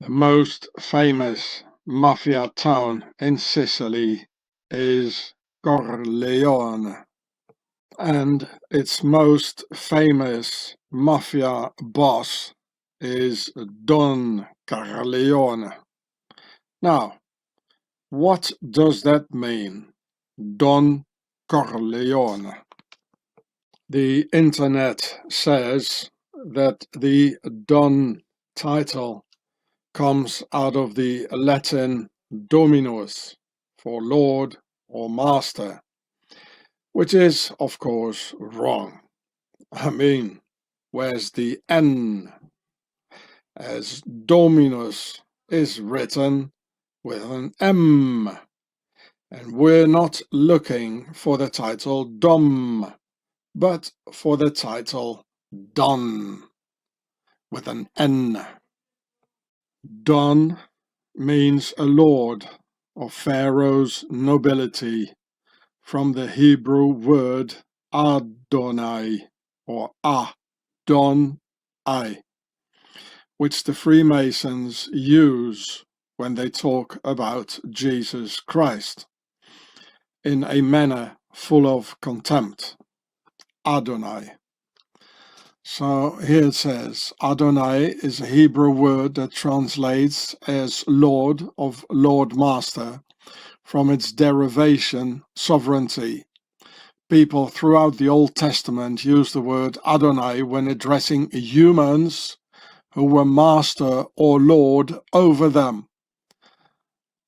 most famous mafia town in Sicily is Corleone, and its most famous mafia boss is Don Corleone. Now, what does that mean? Don Corleone. The internet says that the Don title comes out of the Latin dominus, for lord or master, which is, of course, wrong. I mean, where's the N? As dominus is written with an M, and we're not looking for the title Dom, but for the title Don with an N. Don means a lord of Pharaoh's nobility, from the Hebrew word Adonai or Adon-I, which the Freemasons use when they talk about Jesus Christ in a manner full of contempt. Adonai. So here it says, Adonai is a Hebrew word that translates as Lord of Lord Master from its derivation, sovereignty. People throughout the Old Testament use the word Adonai when addressing humans who were master or lord over them,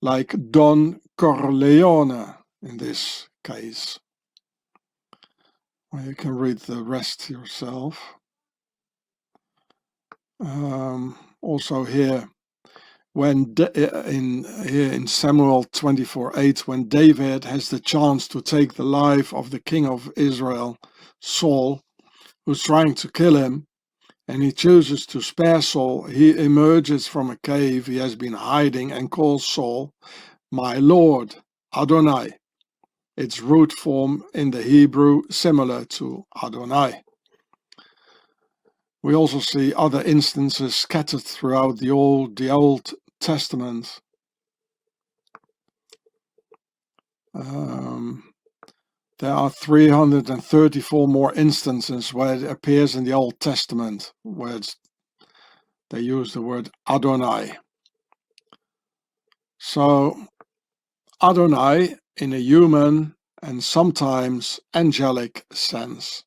like Don Corleone in this case. Well, you can read the rest yourself. Also here, when in Samuel 24:8, when David has the chance to take the life of the king of Israel, Saul, who's trying to kill him, and he chooses to spare Saul, he emerges from a cave he has been hiding and calls Saul, my Lord, Adonai. Its root form in the Hebrew similar to Adonai. We also see other instances scattered throughout the Old Testament. There are 334 more instances where it appears in the Old Testament, where they use the word Adonai. So Adonai, in a human and sometimes angelic sense,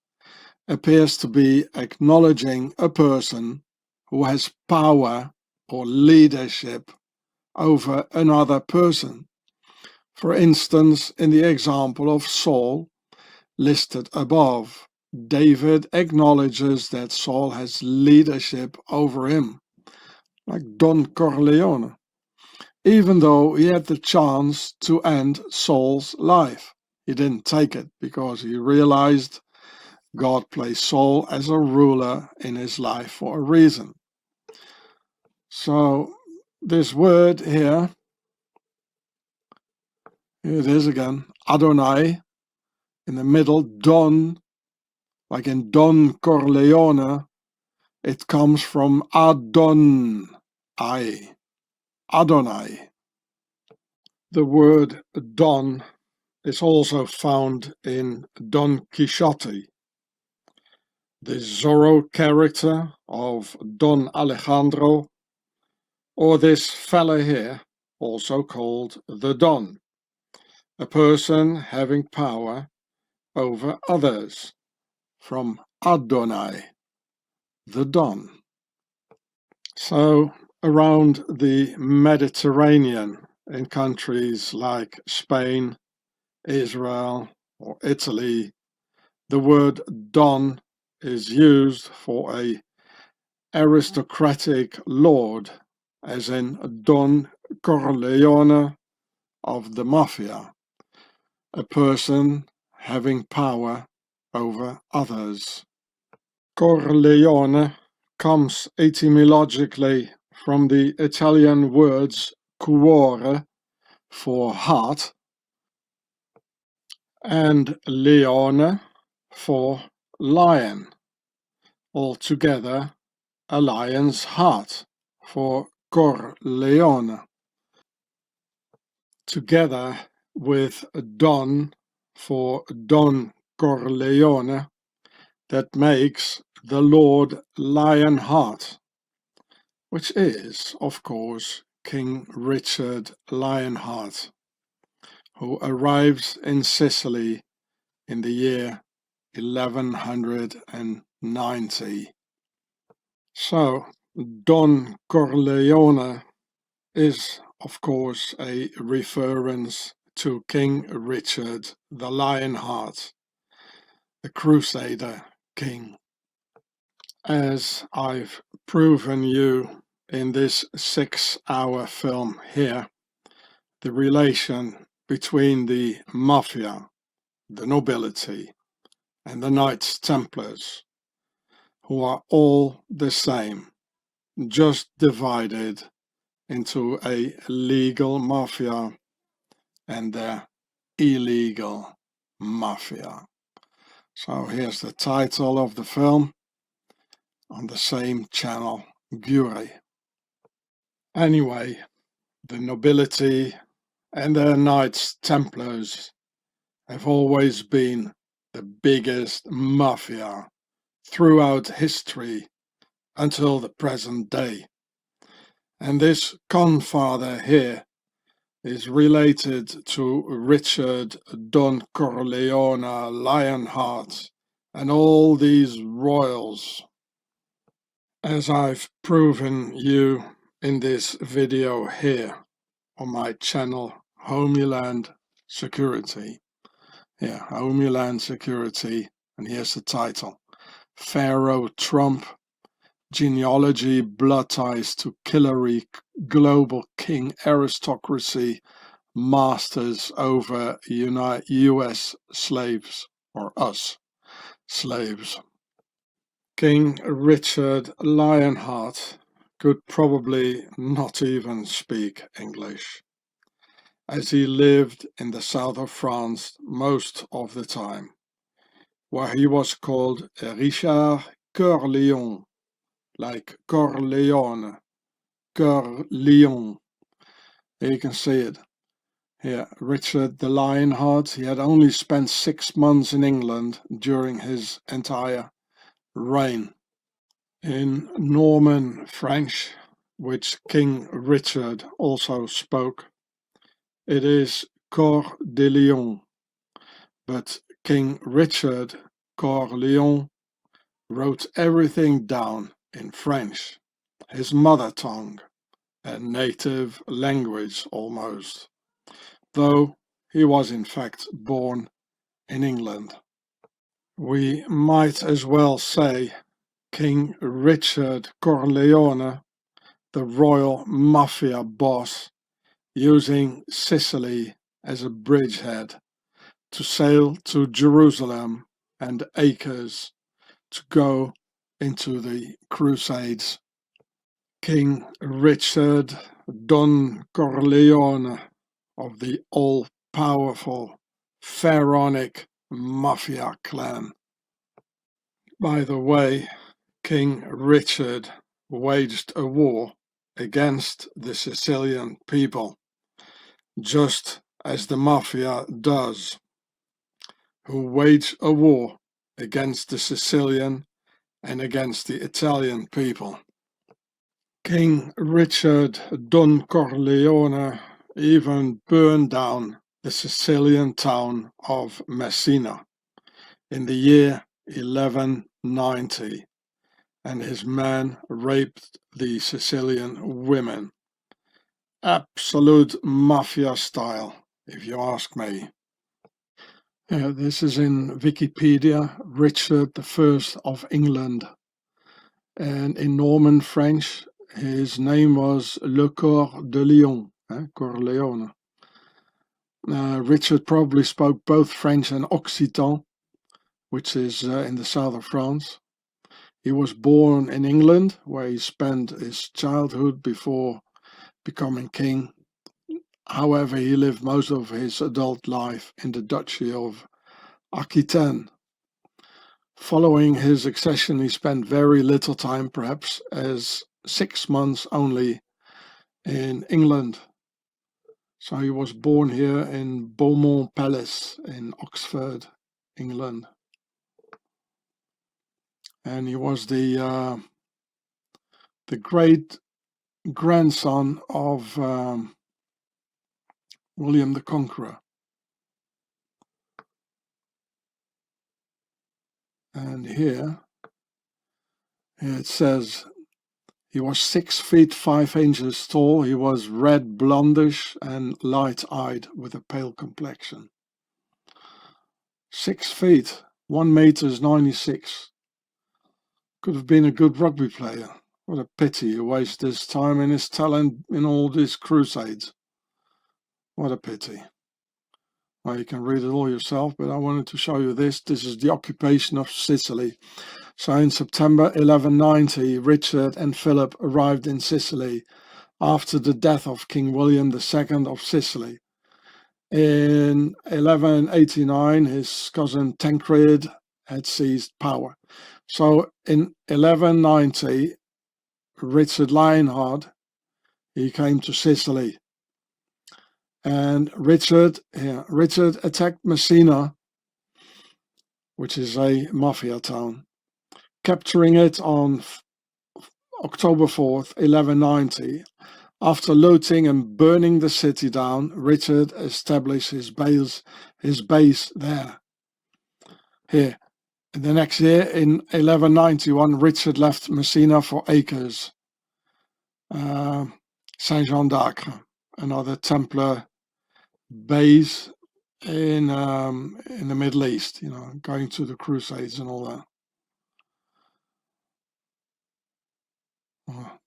appears to be acknowledging a person who has power or leadership over another person. For instance, in the example of Saul listed above, David acknowledges that Saul has leadership over him, like Don Corleone, even though he had the chance to end Saul's life. He didn't take it because he realized God placed Saul as a ruler in his life for a reason. So this word here it is again, Adonai, in the middle, Don, like in Don Corleone, it comes from Adon-I, Adonai. The word Don is also found in Don Quixote, the Zorro character of Don Alejandro, or this fella here, also called the Don, a person having power over others, from Adonai, the Don. So around the Mediterranean, in countries like Spain, Israel, or Italy, the word Don is used for a aristocratic lord, as in Don Corleone of the Mafia, a person having power over others. Corleone comes etymologically from the Italian words cuore, for heart, and leone, for lion, altogether a lion's heart, for Corleone, together with Don for Don Corleone, that makes the Lord Lionheart, which is, of course, King Richard Lionheart, who arrives in Sicily in the year 1190. So, Don Corleone is, of course, a reference to King Richard the Lionheart, the Crusader king. As I've proven you in this 6-hour film here, the relation between the mafia, the nobility, and the Knights Templars, who are all the same, just divided into a legal mafia and the illegal mafia. So here's the title of the film on the same channel, Gure. Anyway, the nobility and the Knights Templars have always been the biggest mafia throughout history until the present day. And this Confather here is related to Richard Don Corleone Lionheart and all these royals, as I've proven you in this video here on my channel Homeland Security. Yeah, Homeland Security, and here's the title: Pharaoh Trump, Genealogy, Blood Ties to Hillary, Global King Aristocracy, Masters over US slaves, or us slaves. King Richard Lionheart could probably not even speak English, as he lived in the south of France most of the time, where he was called Richard Corleone, like Corleone, Corleone. Here you can see it. Here, Richard the Lionheart, he had only spent 6 months in England during his entire reign. In Norman French, which King Richard also spoke, it is Coeur de Lion, but King Richard Corleone wrote everything down in French, his mother tongue, a native language almost, though he was in fact born in England. We might as well say King Richard Corleone, the royal mafia boss, using Sicily as a bridgehead to sail to Jerusalem and Acres to go into the Crusades. King Richard Don Corleone of the all-powerful pharaonic mafia clan. By the way, King Richard waged a war against the Sicilian people, just as the mafia does, who wage a war against the Sicilian and against the Italian people. King Richard Don Corleone even burned down the Sicilian town of Messina in the year 1190, and his men raped the Sicilian women. Absolute mafia style, if you ask me. This is in Wikipedia, Richard I of England. And in Norman French, his name was Le Coeur de Lion, Corleone. Richard probably spoke both French and Occitan, which is in the south of France. He was born in England, where he spent his childhood before becoming king. However, he lived most of his adult life in the Duchy of Aquitaine. Following his accession, he spent very little time, perhaps as 6 months only, in England. So he was born here in Beaumont Palace in Oxford, England. And he was the great grandson of William the Conqueror. And here it says he was 6 feet 5 inches tall. He was red blondish and light-eyed with a pale complexion. 6 feet, 1 meter is 96. Could have been a good rugby player. What a pity he wasted his time and his talent in all these crusades. What a pity. Well, you can read it all yourself, but I wanted to show you this. This is the occupation of Sicily. So in September 1190, Richard and Philip arrived in Sicily after the death of King William II of Sicily. In 1189, his cousin Tancred had seized power. So in 1190, Richard Lionheart, he came to Sicily. And Richard attacked Messina, which is a mafia town, capturing it on October 4th, 1190. After looting and burning the city down, Richard established his base there. Here. The next year, in 1191, Richard left Messina for Acres, Saint-Jean d'Acre, another Templar base in the Middle East, you know, going to the Crusades and all that.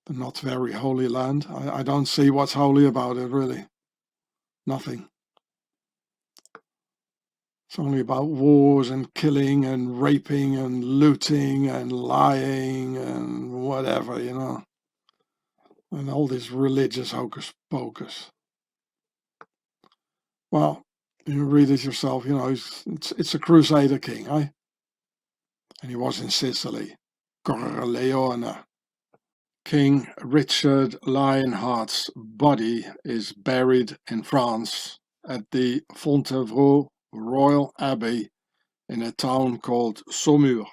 The not very holy land. I don't see what's holy about it, really. Nothing. It's only about wars and killing and raping and looting and lying and whatever, you know. And all this religious hocus pocus. Well, you read it yourself, you know, it's a Crusader king, eh? And he was in Sicily, Corleone. King Richard Lionheart's body is buried in France at the Fontevraud Royal Abbey in a town called Saumur.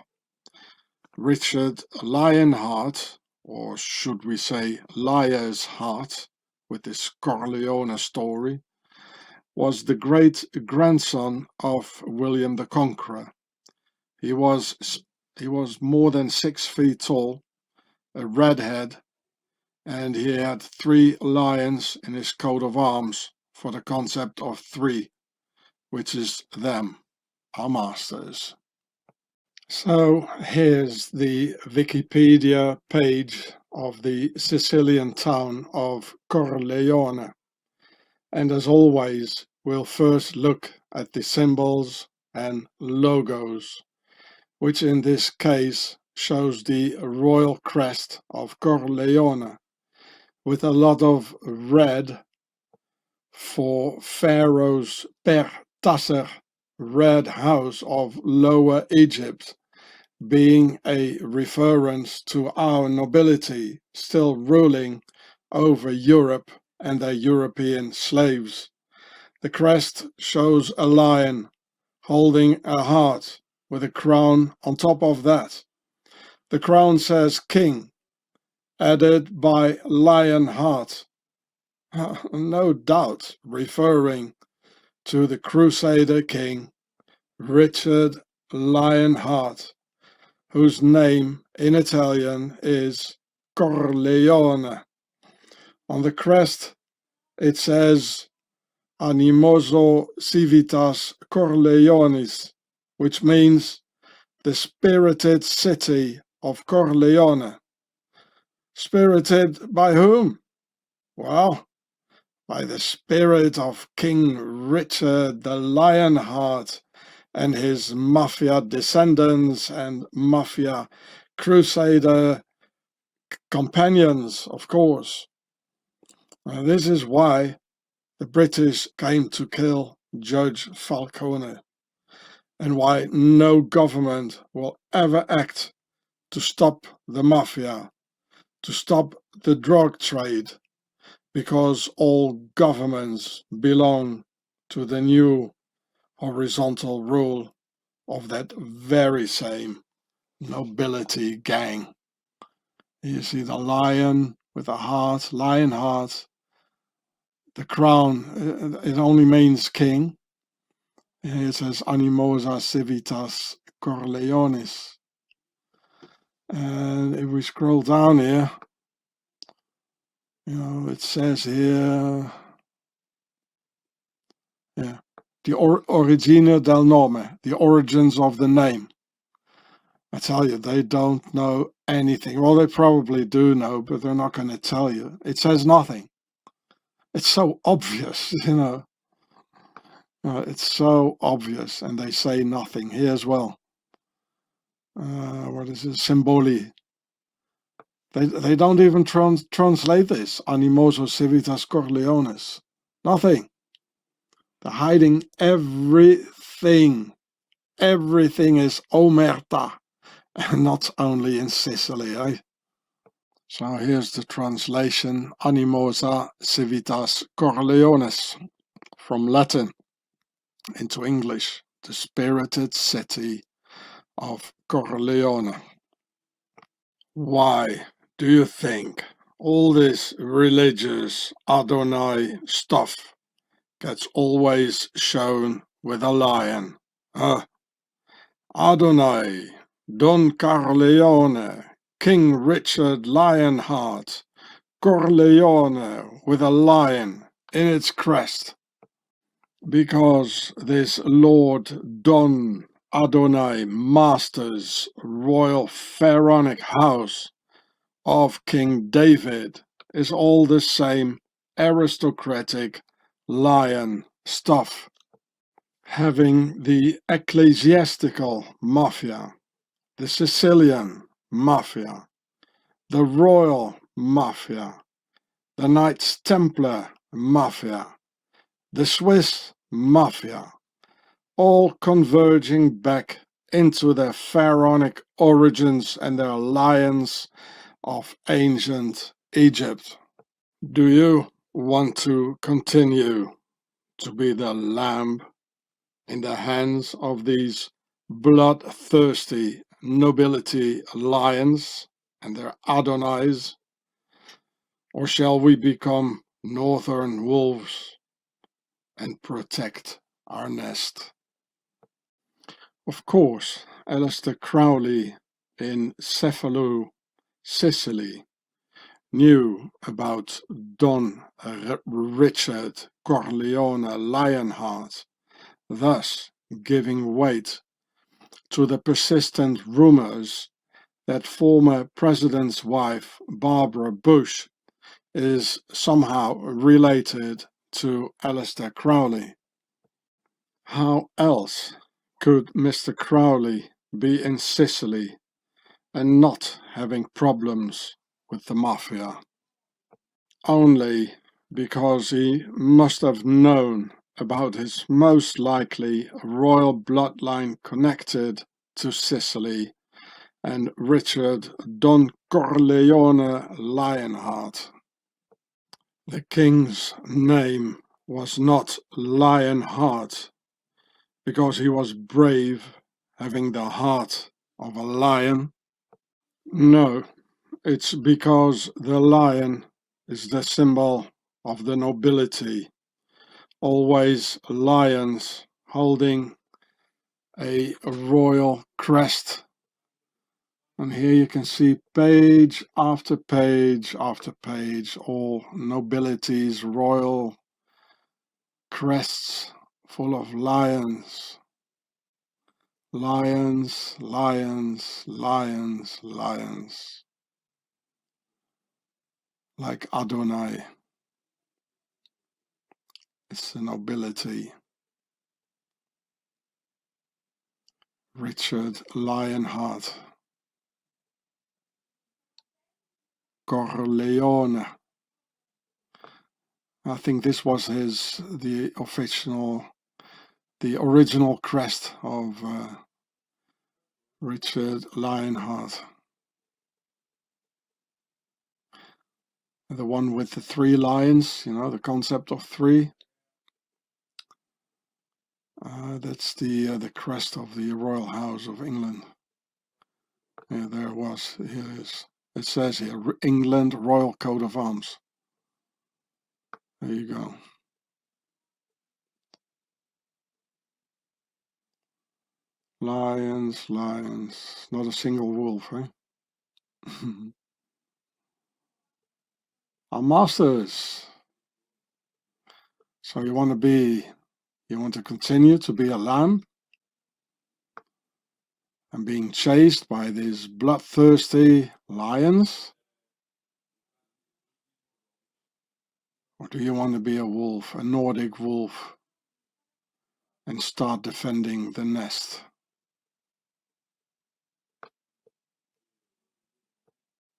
Richard Lionheart, or should we say Liar's Heart, with this Corleone story, was the great grandson of William the Conqueror. He was more than 6 feet tall, a redhead, and he had 3 lions in his coat of arms for the concept of 3, which is them, our masters. So here's the Wikipedia page of the Sicilian town of Corleone. And as always, we'll first look at the symbols and logos, which in this case shows the royal crest of Corleone, with a lot of red for Pharaoh's Per Tasser, Red House of Lower Egypt, being a reference to our nobility still ruling over Europe and their European slaves. The crest shows a lion holding a heart with a crown on top of that. The crown says King, added by Lionheart, no doubt referring to the Crusader king Richard Lionheart, whose name in Italian is Corleone. On the crest it says Animoso Civitas Corleonis, which means the spirited city of Corleone. Spirited by whom? Well, by the spirit of King Richard the Lionheart and his mafia descendants and mafia crusader companions, of course. Now, this is why the British came to kill Judge Falcone, and why no government will ever act to stop the mafia, to stop the drug trade, because all governments belong to the new horizontal rule of that very same nobility gang. You see the lion with a heart, lion heart. The crown, it only means king. Here it says animosa civitas Corleonis. And if we scroll down here, it says here, the origine del nome, the origins of the name. I tell you, they don't know anything. Well, they probably do know, but they're not going to tell you. It says nothing. It's so obvious, it's so obvious, and they say nothing here as well. What is it? Symboli. They don't even translate this. Animoso civitas Corleones. Nothing. They're hiding everything. Everything is omerta, and not only in Sicily, eh? So here's the translation, Animosa civitas Corleones, from Latin into English, the spirited city of Corleone. Why do you think all this religious Adonai stuff gets always shown with a lion? Adonai, Don Corleone, King Richard Lionheart, Corleone with a lion in its crest. Because this Lord Don Adonai Master's royal pharaonic house of King David is all the same aristocratic lion stuff, having the ecclesiastical mafia, the Sicilian mafia, the royal mafia, the Knights Templar mafia, the Swiss mafia, all converging back into their pharaonic origins and their lions of ancient Egypt. Do you want to continue to be the lamb in the hands of these bloodthirsty nobility lions and their Adonais? Or shall we become northern wolves and protect our nest? Of course, Aleister Crowley in Cefalù, Sicily, knew about Don Richard Corleone Lionheart, thus giving weight to the persistent rumors that former president's wife Barbara Bush is somehow related to Aleister Crowley. How else could Mr. Crowley be in Sicily and not having problems with the mafia? Only because he must have known about his most likely royal bloodline connected to Sicily and Richard Don Corleone Lionheart. The king's name was not Lionheart because he was brave, having the heart of a lion. No, it's because the lion is the symbol of the nobility. Always lions holding a royal crest. And here you can see page after page after page, all nobility's royal crests full of lions. Lions, lions, lions, lions. Like Adonai. It's the nobility. Richard Lionheart. Corleone. I think this was the original crest of Richard Lionheart. The one with the 3 lions, you know, the concept of 3. That's the crest of the Royal House of England. Yeah, there it was. Here it is. It says here, England Royal Coat of Arms. There you go. Lions, lions. Not a single wolf, eh? Our masters. So you want to continue to be a lamb and being chased by these bloodthirsty lions? Or do you want to be a wolf, a Nordic wolf, and start defending the nest?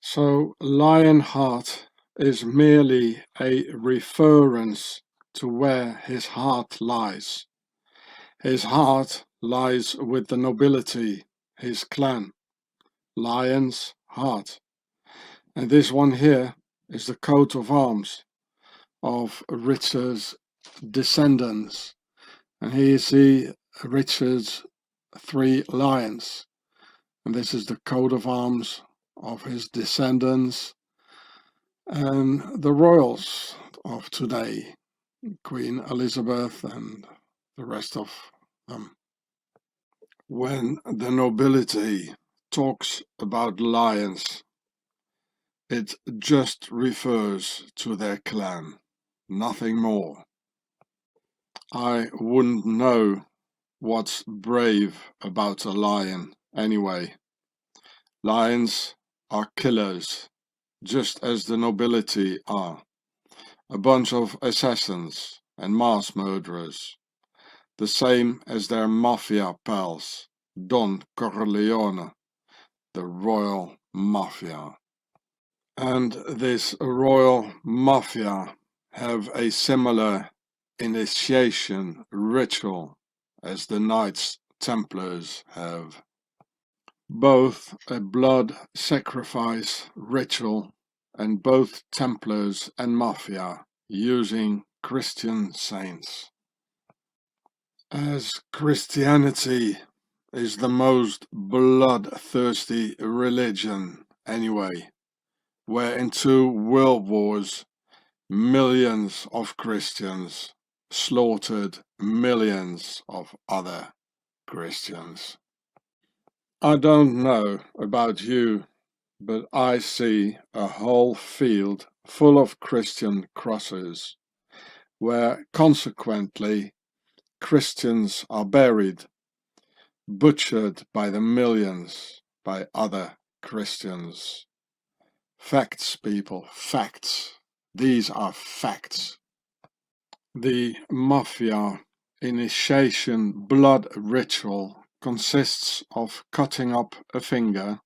So Lionheart is merely a reference to where his heart lies. His heart lies with the nobility, his clan, Lion's Heart. And this one here is the coat of arms of Richard's descendants. And here you see Richard's 3 lions. And this is the coat of arms of his descendants and the royals of today, Queen Elizabeth and the rest of them. When the nobility talks about lions, it just refers to their clan, nothing more. I wouldn't know what's brave about a lion anyway. Lions are killers, just as the nobility are. A bunch of assassins and mass murderers, the same as their mafia pals, Don Corleone, the royal mafia. And this royal mafia have a similar initiation ritual as the Knights Templars have. Both a blood sacrifice ritual and both Templars and Mafia using Christian saints. As Christianity is the most bloodthirsty religion anyway, where in 2 world wars millions of Christians slaughtered millions of other Christians. I don't know about you, but I see a whole field full of Christian crosses, where consequently Christians are buried, butchered by the millions by other Christians. Facts, people, facts. These are facts. The Mafia initiation blood ritual consists of cutting up a finger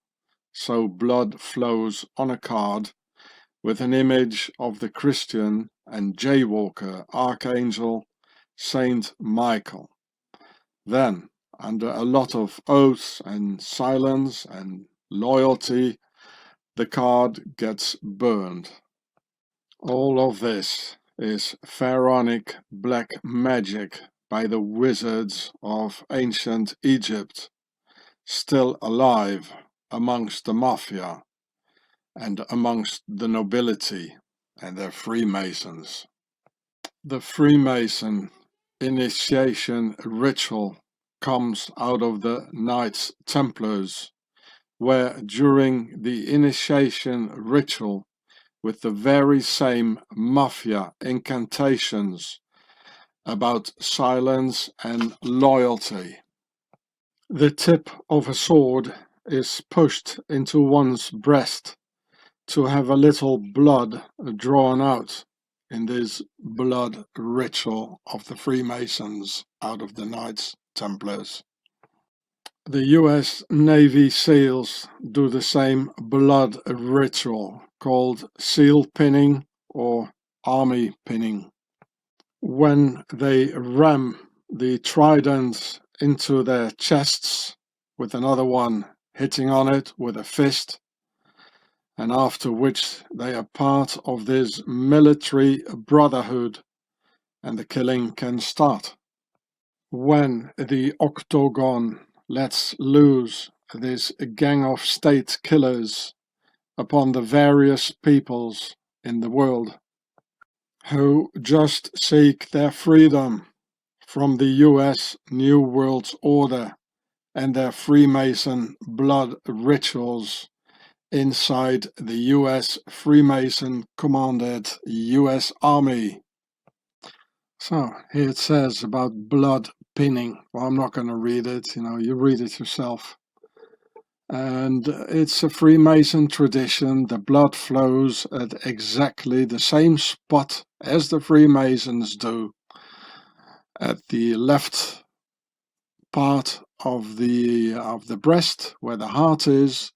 so blood flows on a card with an image of the Christian and jaywalker archangel Saint Michael. Then, under a lot of oaths and silence and loyalty, the card gets burned. All of this is pharaonic black magic by the wizards of ancient Egypt, still alive amongst the mafia and amongst the nobility and their Freemasons. The Freemason initiation ritual comes out of the Knights Templars, where during the initiation ritual, with the very same mafia incantations about silence and loyalty, the tip of a sword is pushed into one's breast to have a little blood drawn out in this blood ritual of the Freemasons out of the Knights Templars. The US Navy SEALs do the same blood ritual called seal pinning or army pinning. When they ram the trident into their chests with another one hitting on it with a fist, and after which they are part of this military brotherhood, and the killing can start. When the Octagon lets loose this gang of state killers upon the various peoples in the world who just seek their freedom from the US New World Order and their Freemason blood rituals inside the US Freemason commanded US Army. So here it says about blood pinning. Well, I'm not going to read it, you read it yourself. And it's a Freemason tradition. The blood flows at exactly the same spot as the Freemasons do, at the left part of the breast where the heart is.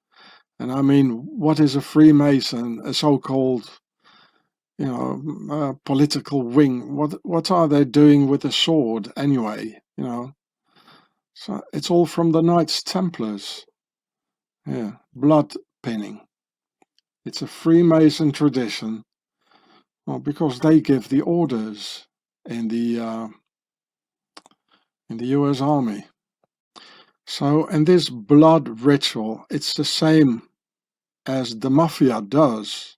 And I mean, what is a Freemason? A so-called, political wing. What are they doing with a sword anyway? So it's all from the Knights Templars. Yeah, blood pinning. It's a Freemason tradition. Well, because they give the orders in the US Army. So, and this blood ritual, it's the same as the mafia does.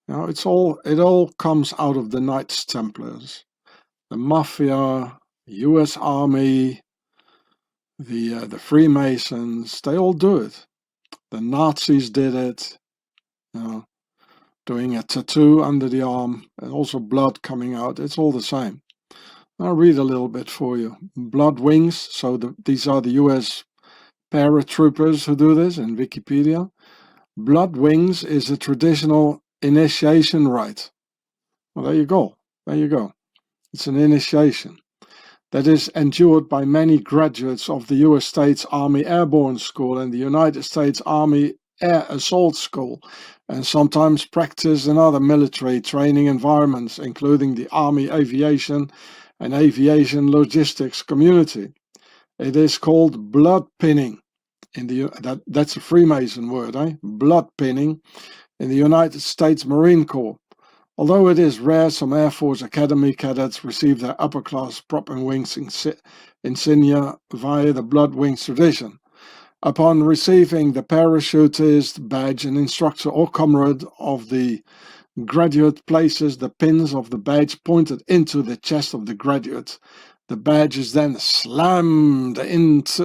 It all comes out of the Knights Templars. The mafia, US Army, the Freemasons, they all do it. The Nazis did it, doing a tattoo under the arm, and also blood coming out. It's all the same. I'll read a little bit for you. Blood wings, so these are the US paratroopers who do this in Wikipedia. Blood wings is a traditional initiation rite. Well, there you go. There you go. It's an initiation that is endured by many graduates of the US States Army Airborne School and the United States Army Air Assault School, and sometimes practiced in other military training environments, including the Army Aviation and Aviation Logistics community. It is called blood pinning. That's a Freemason word, blood pinning in the United States Marine Corps. Although it is rare, some Air Force Academy cadets receive their upper-class prop and wings insignia via the blood wings tradition. Upon receiving the parachutist badge, an instructor or comrade of the graduate places the pins of the badge pointed into the chest of the graduate. The badge is then slammed against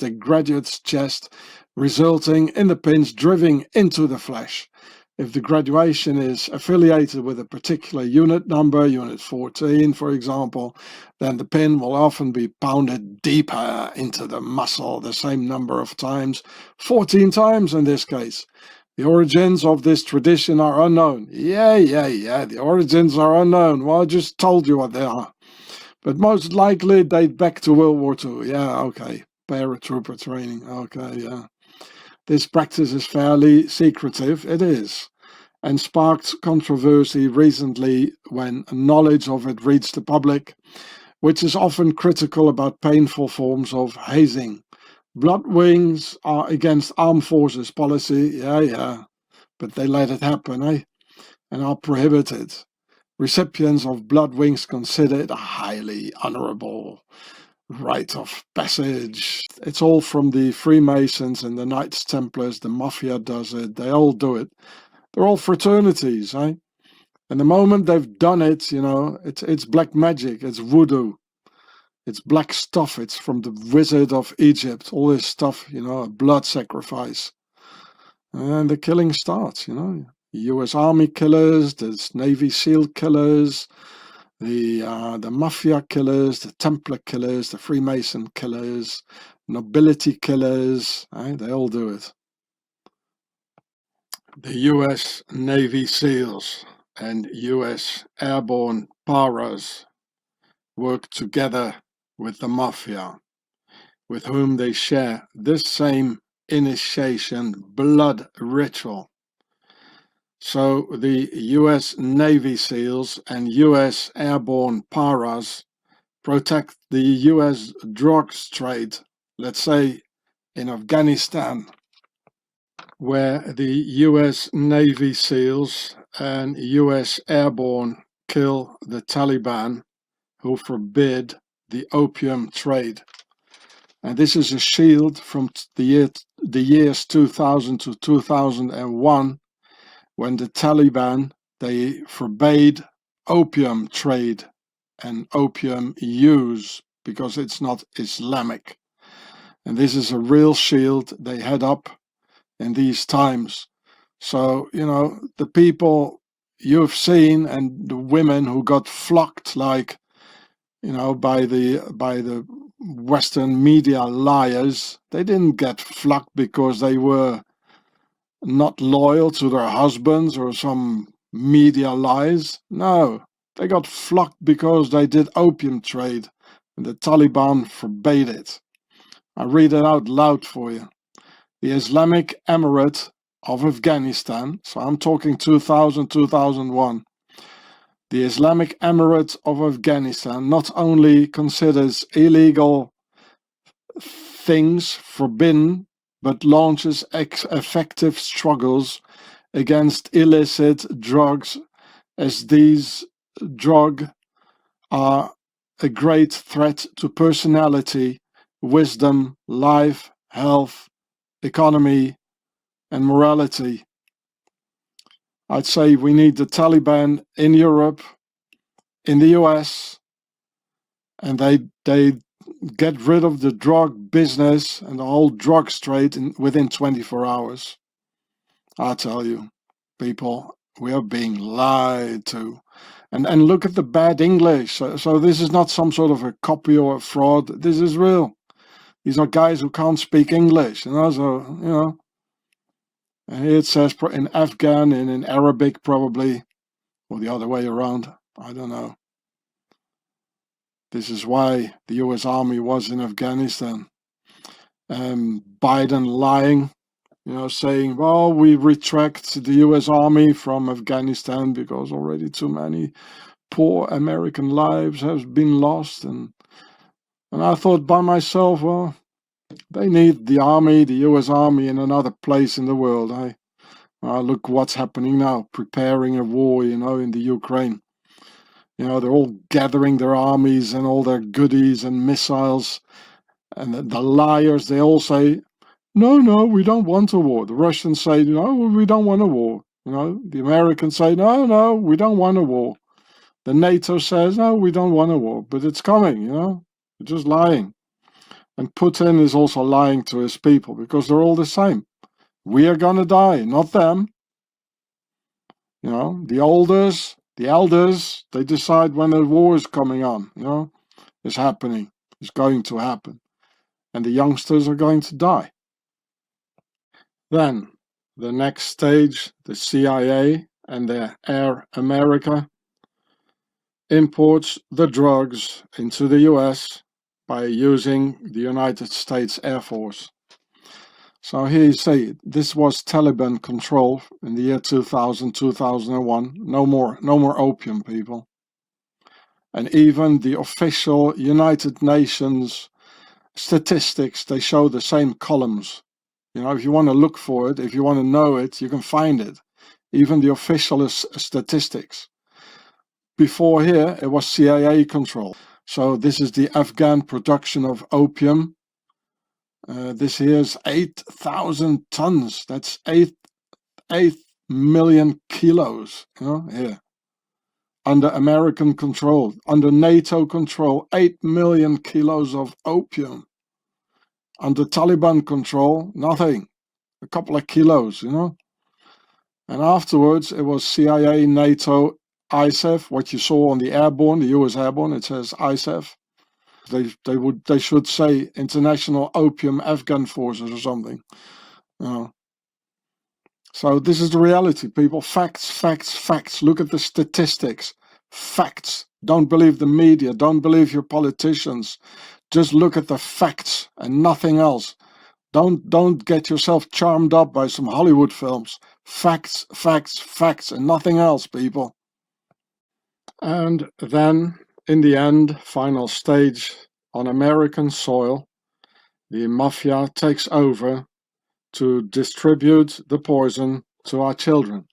the graduate's chest, resulting in the pins driving into the flesh. If the graduation is affiliated with a particular unit number, Unit 14 for example, then the pin will often be pounded deeper into the muscle the same number of times, 14 times in this case. The origins of this tradition are unknown. Yeah, the origins are unknown. Well, I just told you what they are. But most likely date back to World War II. Yeah, okay. Paratrooper training. Okay, yeah. This practice is fairly secretive. It is. And sparked controversy recently when knowledge of it reached the public, which is often critical about painful forms of hazing. Blood wings are against armed forces policy, yeah, but they let it happen, and are prohibited. Recipients of blood wings consider it a highly honorable rite of passage. It's all from the Freemasons and the Knights Templars. The mafia does it. They all do it. They're all fraternities, And the moment they've done it, it's black magic. It's voodoo. It's black stuff. It's from the Wizard of Egypt. All this stuff, a blood sacrifice. And the killing starts, The US Army killers, the Navy SEAL killers, the Mafia killers, the Templar killers, the Freemason killers, nobility killers, they all do it. The US Navy SEALs and US Airborne Paras work together with the Mafia, with whom they share this same initiation blood ritual. So the US Navy SEALs and US Airborne Paras protect the US drugs trade, let's say in Afghanistan, where the US Navy SEALs and US Airborne kill the Taliban who forbid the opium trade. And this is a shield from the years 2000 to 2001, when the Taliban, they forbade opium trade and opium use because it's not Islamic. And this is a real shield they had up in these times. So, you know, the people you've seen and the women who got flocked, like, you know, by the Western media liars, they didn't get flocked because they were not loyal to their husbands or some media lies. No, they got flocked because they did opium trade and the Taliban forbade it. I read it out loud for you. The Islamic Emirate of Afghanistan, so I'm talking 2000, 2001. The Islamic Emirate of Afghanistan not only considers illegal things forbidden, but launches effective struggles against illicit drugs, as these drugs are a great threat to personality, wisdom, life, health, economy, and morality. I'd say we need the Taliban in Europe, in the US, and they get rid of the drug business and the whole drugs trade within 24 hours. I tell you, people, we are being lied to. And look at the bad English. So this is not some sort of a copy or a fraud. This is real. These are guys who can't speak English, you know, so, you know. And here it says in Afghan and in Arabic probably, or the other way around, I don't know. This is why the US Army was in Afghanistan. Biden lying, you know, saying, well, we retract the US Army from Afghanistan because already too many poor American lives have been lost. And I thought by myself, well, they need the army, the US Army, in another place in the world. Look what's happening now, preparing a war, you know, in the Ukraine. You know, they're all gathering their armies and all their goodies and missiles. And the liars, they all say, no, we don't want a war. The Russians say, no, we don't want a war. You know, the Americans say, no, we don't want a war. The NATO says, no, we don't want a war. But it's coming, you know, they're just lying. And Putin is also lying to his people because they're all the same. We are going to die, not them. You know, the elders, they decide when the war is coming on, you know, it's happening, it's going to happen. And the youngsters are going to die. Then, the next stage, the CIA and the Air America imports the drugs into the US by using the United States Air Force. So here you see, this was Taliban control in the year 2000, 2001. No more opium, people. And even the official United Nations statistics, they show the same columns. You know, if you want to look for it, if you want to know it, you can find it. Even the official statistics. Before here, it was CIA control. So this is the Afghan production of opium. This here is 8,000 tons. That's 8 million kilos, you know, here. Under American control, under NATO control, 8 million kilos of opium. Under Taliban control, nothing. A couple of kilos, you know. And afterwards, it was CIA, NATO, ISAF, what you saw on the airborne, the US airborne, it says ISAF. They should say International Opium Afghan Forces or something. You know. So this is the reality, people. Facts, facts, facts. Look at the statistics. Facts. Don't believe the media. Don't believe your politicians. Just look at the facts and nothing else. Don't get yourself charmed up by some Hollywood films. Facts, facts, facts, and nothing else, people. And then, in the end, final stage, on American soil, the mafia takes over to distribute the poison to our children.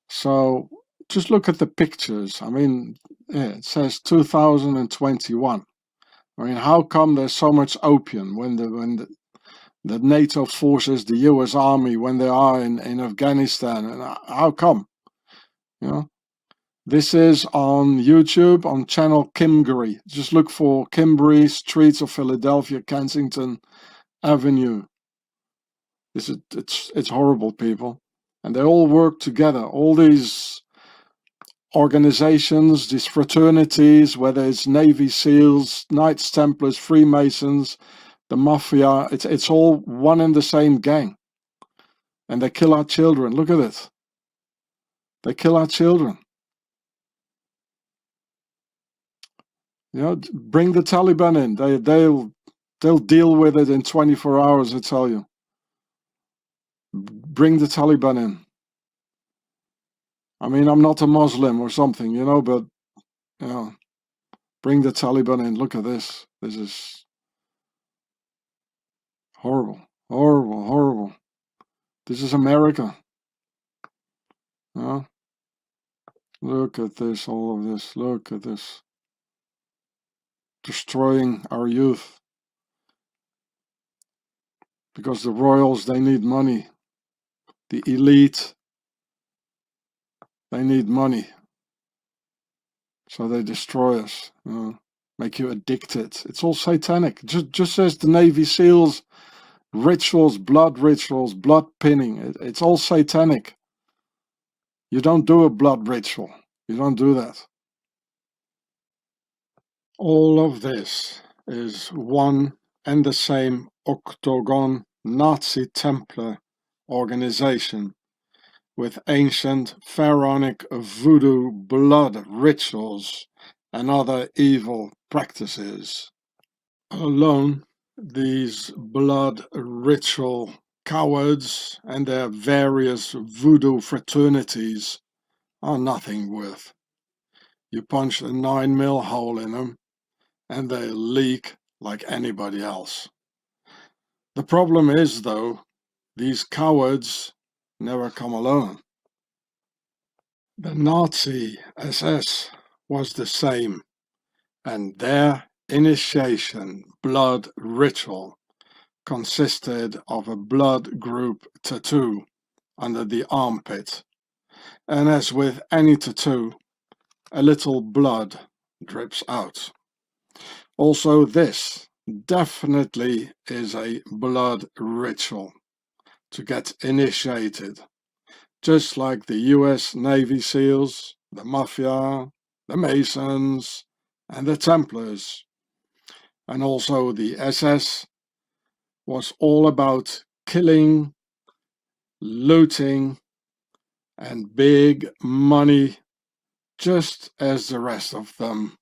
So just look at the pictures. I mean, yeah, it says 2021. I mean, how come there's so much opium when the NATO forces, the US Army, when they are in Afghanistan? And how come? You know, this is on YouTube on channel Kimberly. Just look for Kimberly, Streets of Philadelphia, Kensington Avenue. It's horrible, people. And they all work together. All these organizations, these fraternities, whether it's Navy SEALs, Knights Templars, Freemasons, the Mafia, it's all one and the same gang. And they kill our children. Look at it. They kill our children. You know, bring the Taliban in. They'll deal with it in 24 hours, I tell you. Bring the Taliban in. I mean, I'm not a Muslim or something, you know, but, you know, bring the Taliban in. Look at this. This is horrible, horrible, horrible. This is America. You know? Look at this, all of this. Look at this. Destroying our youth. Because the royals, they need money. The elite, they need money. So they destroy us, you know, make you addicted. It's all satanic. Just as the Navy SEALs, rituals, blood pinning. It's all satanic. You don't do a blood ritual. You don't do that. All of this is one and the same octagon Nazi Templar organization with ancient pharaonic voodoo blood rituals and other evil practices. Alone, these blood ritual cowards and their various voodoo fraternities are nothing worth. You punch a 9mm hole in them and they leak like anybody else. The problem is, though, these cowards never come alone. The Nazi SS was the same, and their initiation blood ritual consisted of a blood group tattoo under the armpit, and as with any tattoo, a little blood drips out. Also, this definitely is a blood ritual to get initiated, just like the US Navy SEALs, the Mafia, the Masons, and the Templars. And also the SS was all about killing, looting, and big money, just as the rest of them.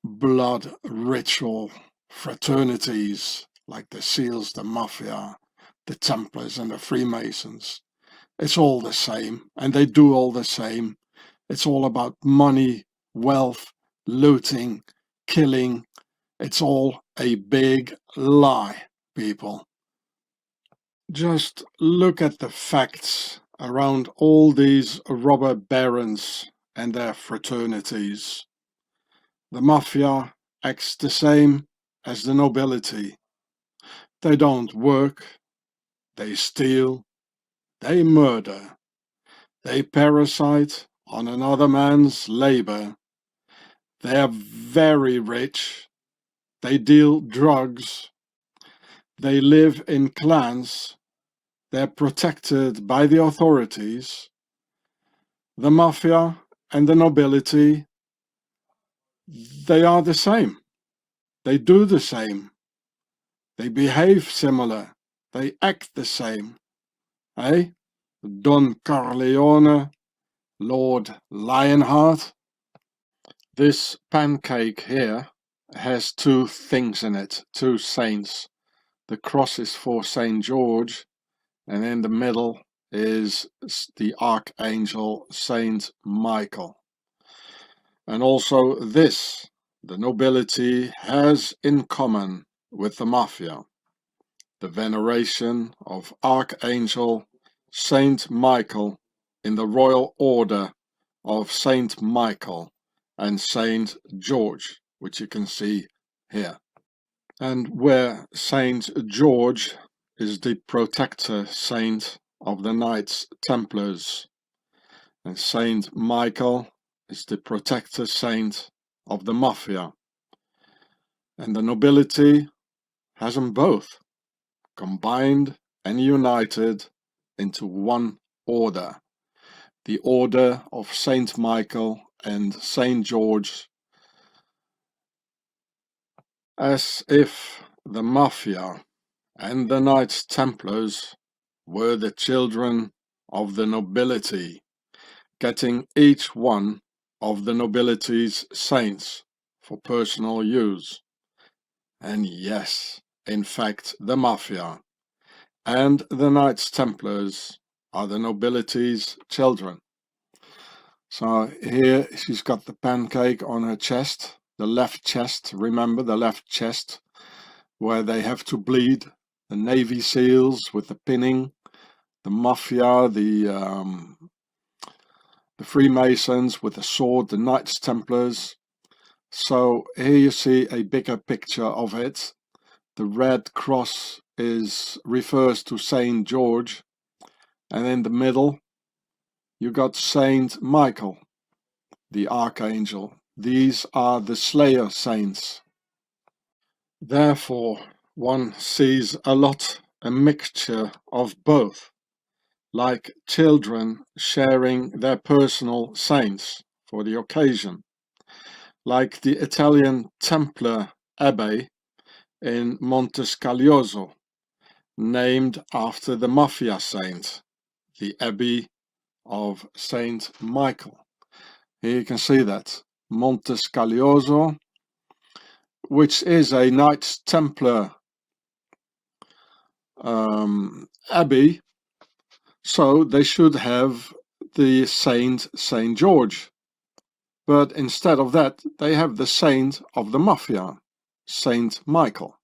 Blood ritual fraternities like the SEALs, the Mafia, the Templars, and the Freemasons. It's all the same, and they do all the same. It's all about money, wealth, looting, killing. It's all a big lie, people. Just look at the facts around all these robber barons and their fraternities. The Mafia acts the same as the nobility. They don't work, they steal, they murder, they parasite on another man's labor. They are very rich, they deal drugs, they live in clans, they're protected by the authorities. The Mafia and the nobility, they are the same. They do the same. They behave similar. They act the same. Eh? Don Corleone, Lord Lionheart. This pancake here has two things in it, two saints. The cross is for Saint George, and in the middle is the Archangel Saint Michael. And also this, the nobility has in common with the Mafia. the veneration of Archangel Saint Michael in the Royal Order of Saint Michael and Saint George, which you can see here. And where Saint George is the protector saint of the Knights Templars, and Saint Michael is the protector saint of the Mafia. And the nobility has them both combined and united into one order, the Order of Saint Michael and Saint George, as if the Mafia and the Knights Templars were the children of the nobility, getting each one of the nobility's saints for personal use. And yes, in fact, the Mafia and the Knights Templars are the nobility's children. So here she's got the pancake on her chest, the left chest, remember the left chest, where they have to bleed, the Navy SEALs with the pinning, the Mafia, the Freemasons with the sword, the Knights Templars. So here you see a bigger picture of it. The red cross refers to Saint George, and in the middle you got Saint Michael, the Archangel. These are the Slayer saints. Therefore, one sees a mixture of both, like children sharing their personal saints for the occasion, like the Italian Templar Abbey in Montescaglioso, named after the Mafia saint, the Abbey of Saint Michael. Here you can see that, Montescaglioso, which is a Knights Templar abbey, so they should have the Saint George. But instead of that, they have the saint of the Mafia, Saint Michael.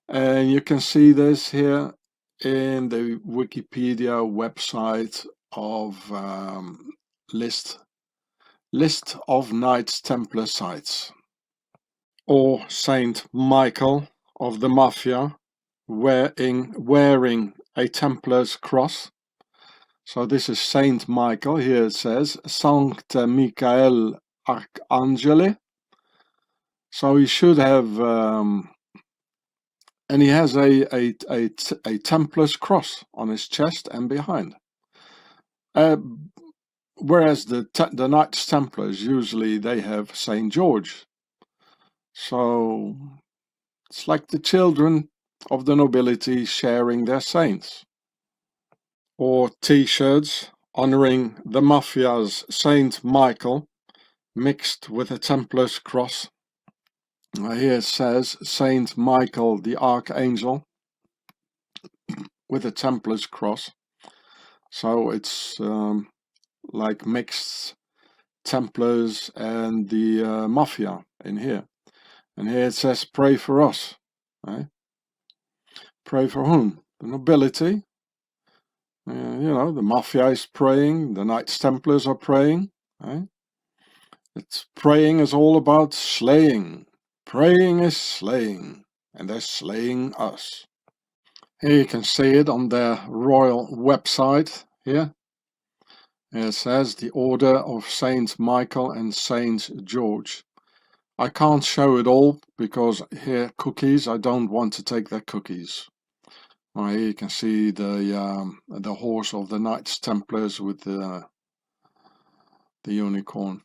And you can see this here in the Wikipedia website of list of Knights Templar sites. Or Saint Michael of the Mafia wearing a Templar's cross. So this is Saint Michael. Here it says Sancta Michael Arcangeli. So he should have, and he has a Templar's cross on his chest and behind. Whereas the Knights Templars, usually they have Saint George. So it's like the children of the nobility sharing their saints. Or t-shirts honoring the Mafia's Saint Michael mixed with a Templar's cross. Here it says Saint Michael the Archangel with a Templar's cross. So it's like mixed Templars and the Mafia in here. And here it says pray for us. Right? Pray for whom? The nobility. You know, the Mafia is praying, the Knights Templars are praying. Right? Praying is all about slaying. Praying is slaying, and they're slaying us. Here you can see it on their royal website here. It says the Order of Saint Michael and Saint George. I can't show it all because here cookies, I don't want to take their cookies. Here you can see the horse of the Knights Templars with the unicorn.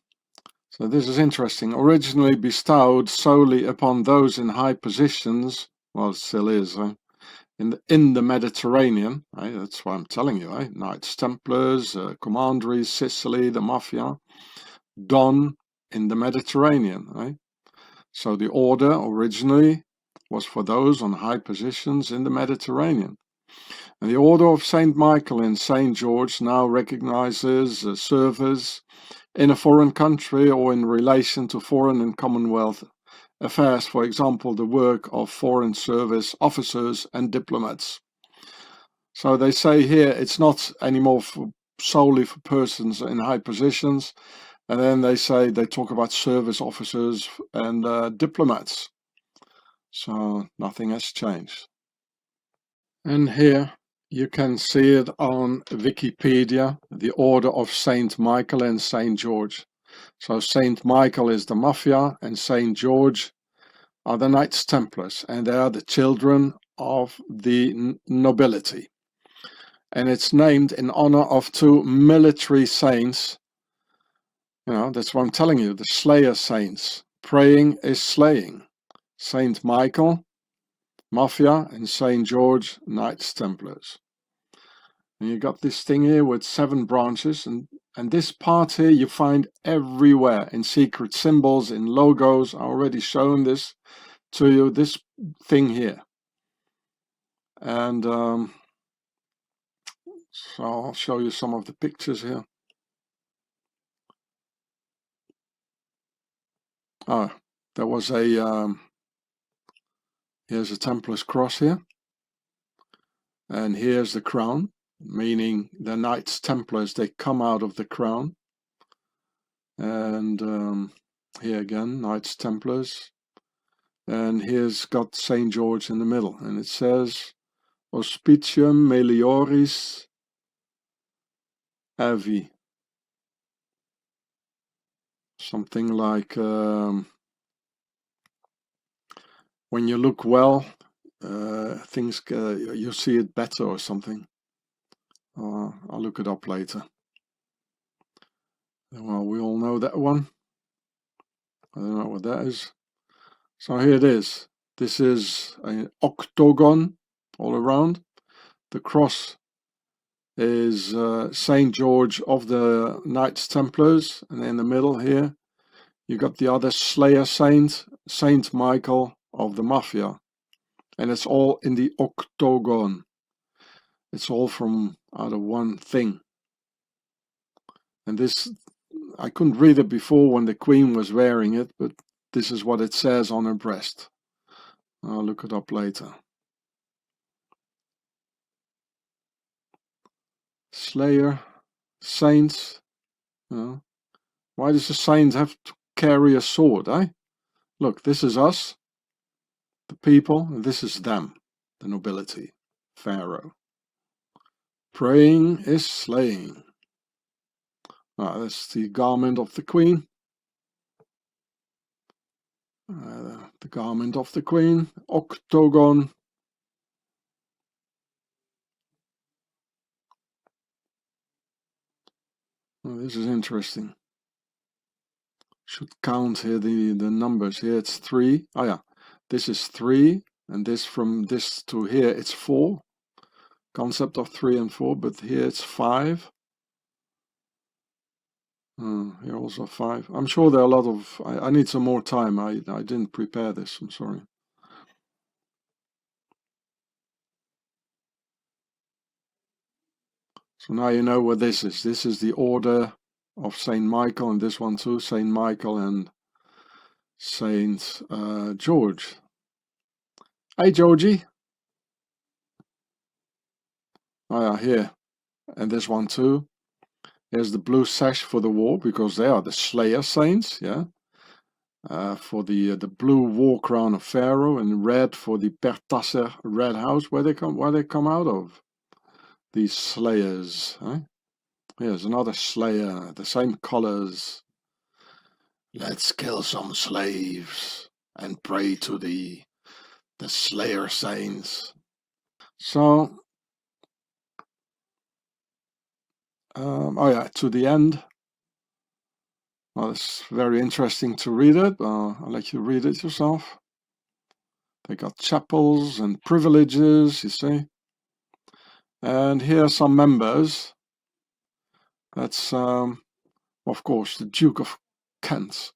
So this is interesting. Originally bestowed solely upon those in high positions, well, it still is, in the Mediterranean. That's why I'm telling you. Knights Templars, Commanderies, Sicily, the Mafia, done in the Mediterranean. So the order originally was for those on high positions in the Mediterranean. And the Order of Saint Michael and Saint George now recognizes service in a foreign country or in relation to foreign and Commonwealth affairs, for example, the work of foreign service officers and diplomats. So they say here it's not anymore solely for persons in high positions, and then they talk about service officers and diplomats. So nothing has changed. And here you can see it on Wikipedia, the order of Saint Michael and Saint George. So Saint Michael is the mafia and Saint George are the Knights Templars, and they are the children of the nobility. And it's named in honor of two military saints. You know, that's what I'm telling you, the Slayer saints. Praying is slaying. Saint Michael, Mafia, and Saint George, Knights Templars. And you got this thing here with 7 branches, and this part here you find everywhere in secret symbols, in logos. I already shown this to you, this thing here. And so I'll show you some of the pictures here. Oh, there was a here's a Templar's cross here, and here's the crown, meaning the Knights Templars, they come out of the crown. And here again, Knights Templars, and here's got Saint George in the middle, and it says Auspicium Melioris Avi, something like when you look well, things you see it better or something. I'll look it up later. Well, we all know that one. I don't know what that is. So here it is. This is an octagon all around. The cross is Saint George of the Knights Templars, and in the middle here you got the other Slayer saint, Saint Michael of the Mafia, and it's all in the octagon. It's all from out of one thing. And this, I couldn't read it before when the Queen was wearing it, but this is what it says on her breast. I'll look it up later. Slayer, saints. Why does a saint have to carry a sword, eh? Look, this is us, the people, and this is them, the nobility, Pharaoh. Praying is slaying. That's the garment of the Queen. The garment of the Queen, octagon. This is interesting. Should count here the numbers. Here it's 3. Oh yeah, this is 3, and this from this to here it's 4. Concept of 3 and 4, but here it's 5. Here also 5. I'm sure there are a lot of. I need some more time. I didn't prepare this. I'm sorry. So now you know what this is. This is the order of Saint Michael, and this one too, Saint Michael and Saint George. Hey Georgie. Oh yeah, here. And this one too. Here's the blue sash for the war, because they are the Slayer saints, yeah. For the blue war crown of Pharaoh, and red for the Pertasser red house, where they come out of. These slayers, eh? Here's another slayer, the same colors. Let's kill some slaves and pray to the Slayer saints. So, oh yeah, to the end. Well, it's very interesting to read it. I'll let you read it yourself. They got chapels and privileges, you see. And here are some members. That's, of course, the Duke of Kent.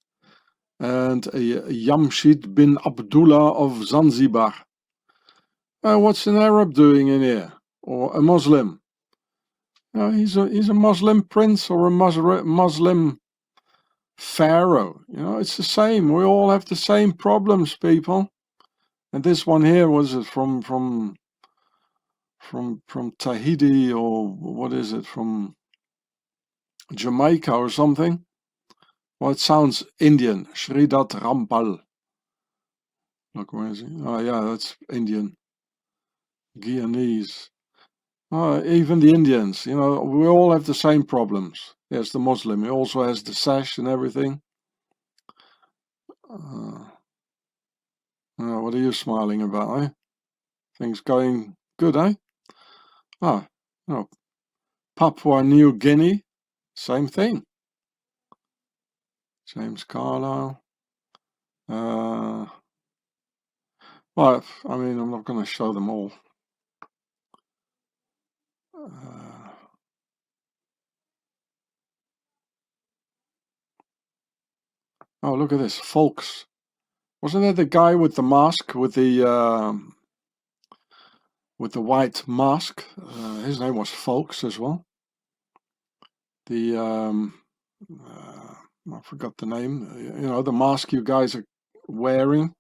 And Jamshid bin Abdullah of Zanzibar. What's an Arab doing in here? Or a Muslim? He's a Muslim prince or a Muslim Pharaoh. You know, it's the same. We all have the same problems, people. And this one here was from Tahiti, or what is it, from Jamaica or something. Well, it sounds Indian. Shridat Rampal. Look, where is he? Oh yeah, that's Indian. Guyanese. Even the Indians, you know, we all have the same problems. Yes, the Muslim, he also has the sash and everything. What are you smiling about, eh? Things going good, eh? Papua New Guinea, same thing. James Carlisle. Well, I mean, I'm not going to show them all. Oh, look at this, Folks. Wasn't it the guy with the mask, with the white mask? His name was Folks as well. The I forgot the name. You know, the mask you guys are wearing.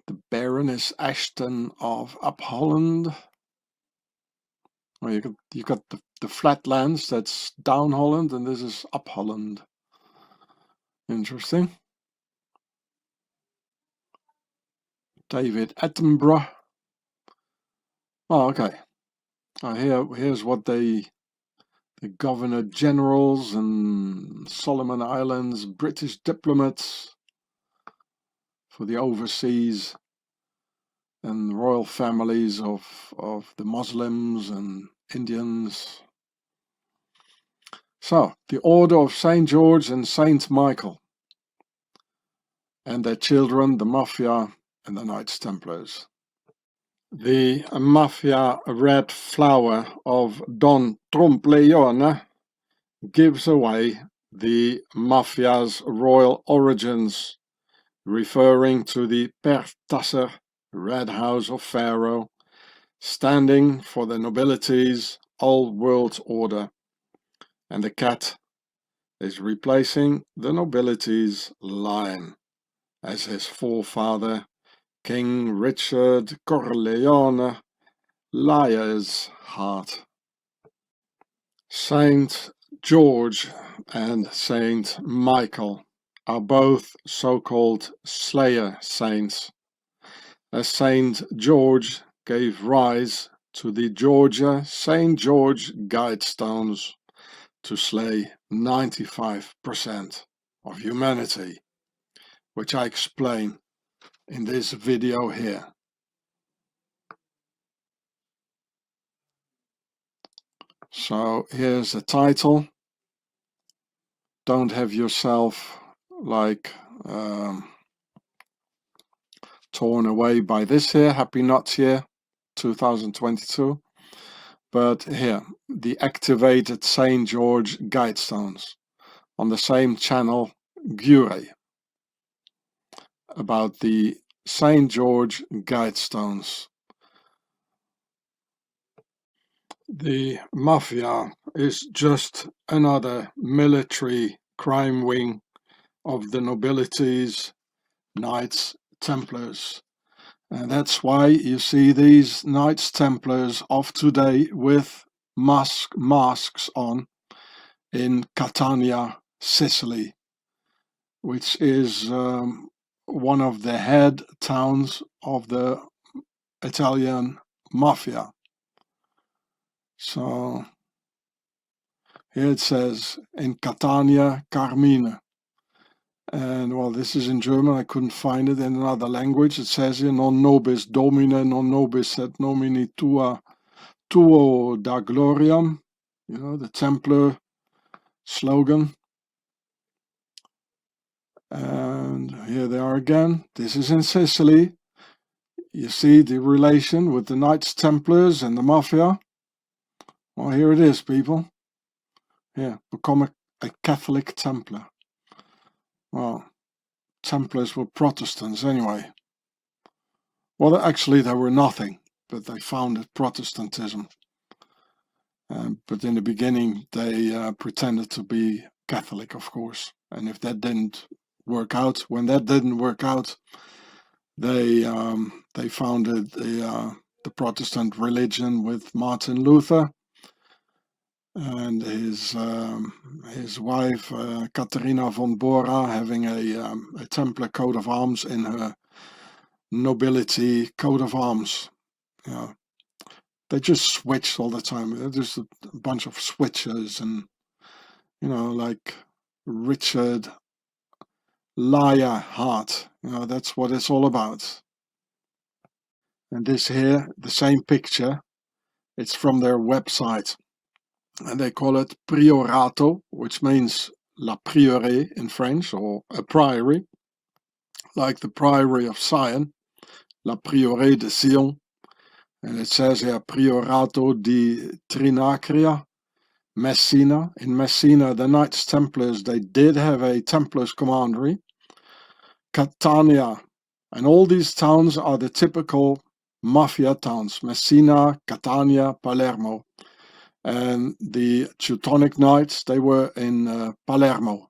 The Baroness Ashton of Up Holland. Well, you got the flatlands, that's down Holland, and this is Up Holland. Interesting. David Attenborough. Oh, okay. Here's what the Governor Generals and Solomon Islands British diplomats for the overseas and royal families of the Muslims and Indians. So, the Order of St. George and St. Michael, and their children, the Mafia and the Knights Templars. The Mafia Red Flower of Don Corleone gives away the Mafia's royal origins, referring to the Pertasser Red House of Pharaoh, standing for the nobility's old world order, and the cat is replacing the nobility's lion as his forefather, King Richard Corleone, Liar's Heart. Saint George and Saint Michael are both so-called Slayer saints, as Saint George gave rise to the Georgia St. George Guidestones to slay 95% of humanity, which I explain in this video here. So here's the title. Don't have yourself like torn away by this here. Happy Nuts Year 2022. But here, the activated St. George Guidestones on the same channel, Gure, about the St. George Guidestones. The Mafia is just another military crime wing of the nobility's Knights Templars. And that's why you see these Knights Templars of today with masks on in Catania, Sicily, which is one of the head towns of the Italian Mafia. So here it says in Catania, Carmine. And well, this is in German. I couldn't find it in another language. It says here, non nobis domine, non nobis et nomini tua, tuo da gloriam. You know, the Templar slogan. And here they are again. This is in Sicily. You see the relation with the Knights Templars and the Mafia. Well, here it is, people. Here, become a Catholic Templar. Well, Templars were Protestants anyway. Well, actually, they were nothing, but they founded Protestantism. But in the beginning, they pretended to be Catholic, of course. And if that didn't work out, when that didn't work out, they founded the Protestant religion with Martin Luther and his wife Catharina von Bora having a Templar coat of arms in her nobility coat of arms. Yeah, they just switch all the time. They're just a bunch of switchers, and like Richard Lionheart. That's what it's all about. And this here, the same picture, it's from their website. And they call it priorato, which means la prieuré in French, or a priory, like the priory of Sion, la prieuré de Sion. And it says here, priorato di Trinacria, Messina. In Messina, the Knights Templars, they did have a Templars commandery. Catania, and all these towns are the typical mafia towns: Messina, Catania, Palermo. And the Teutonic Knights, they were in Palermo.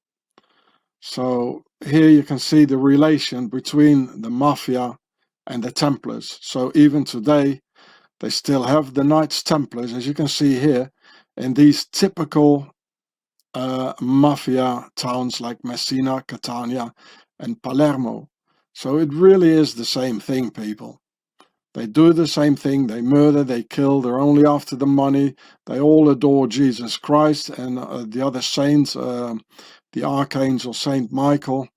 So here you can see the relation between the mafia and the Templars. So even today, they still have the Knights Templars, as you can see here, in these typical mafia towns like Messina, Catania, and Palermo. So it really is the same thing, people. They do the same thing. They murder, they kill, they're only after the money. They all adore Jesus Christ and the other saints, the Archangel Saint Michael.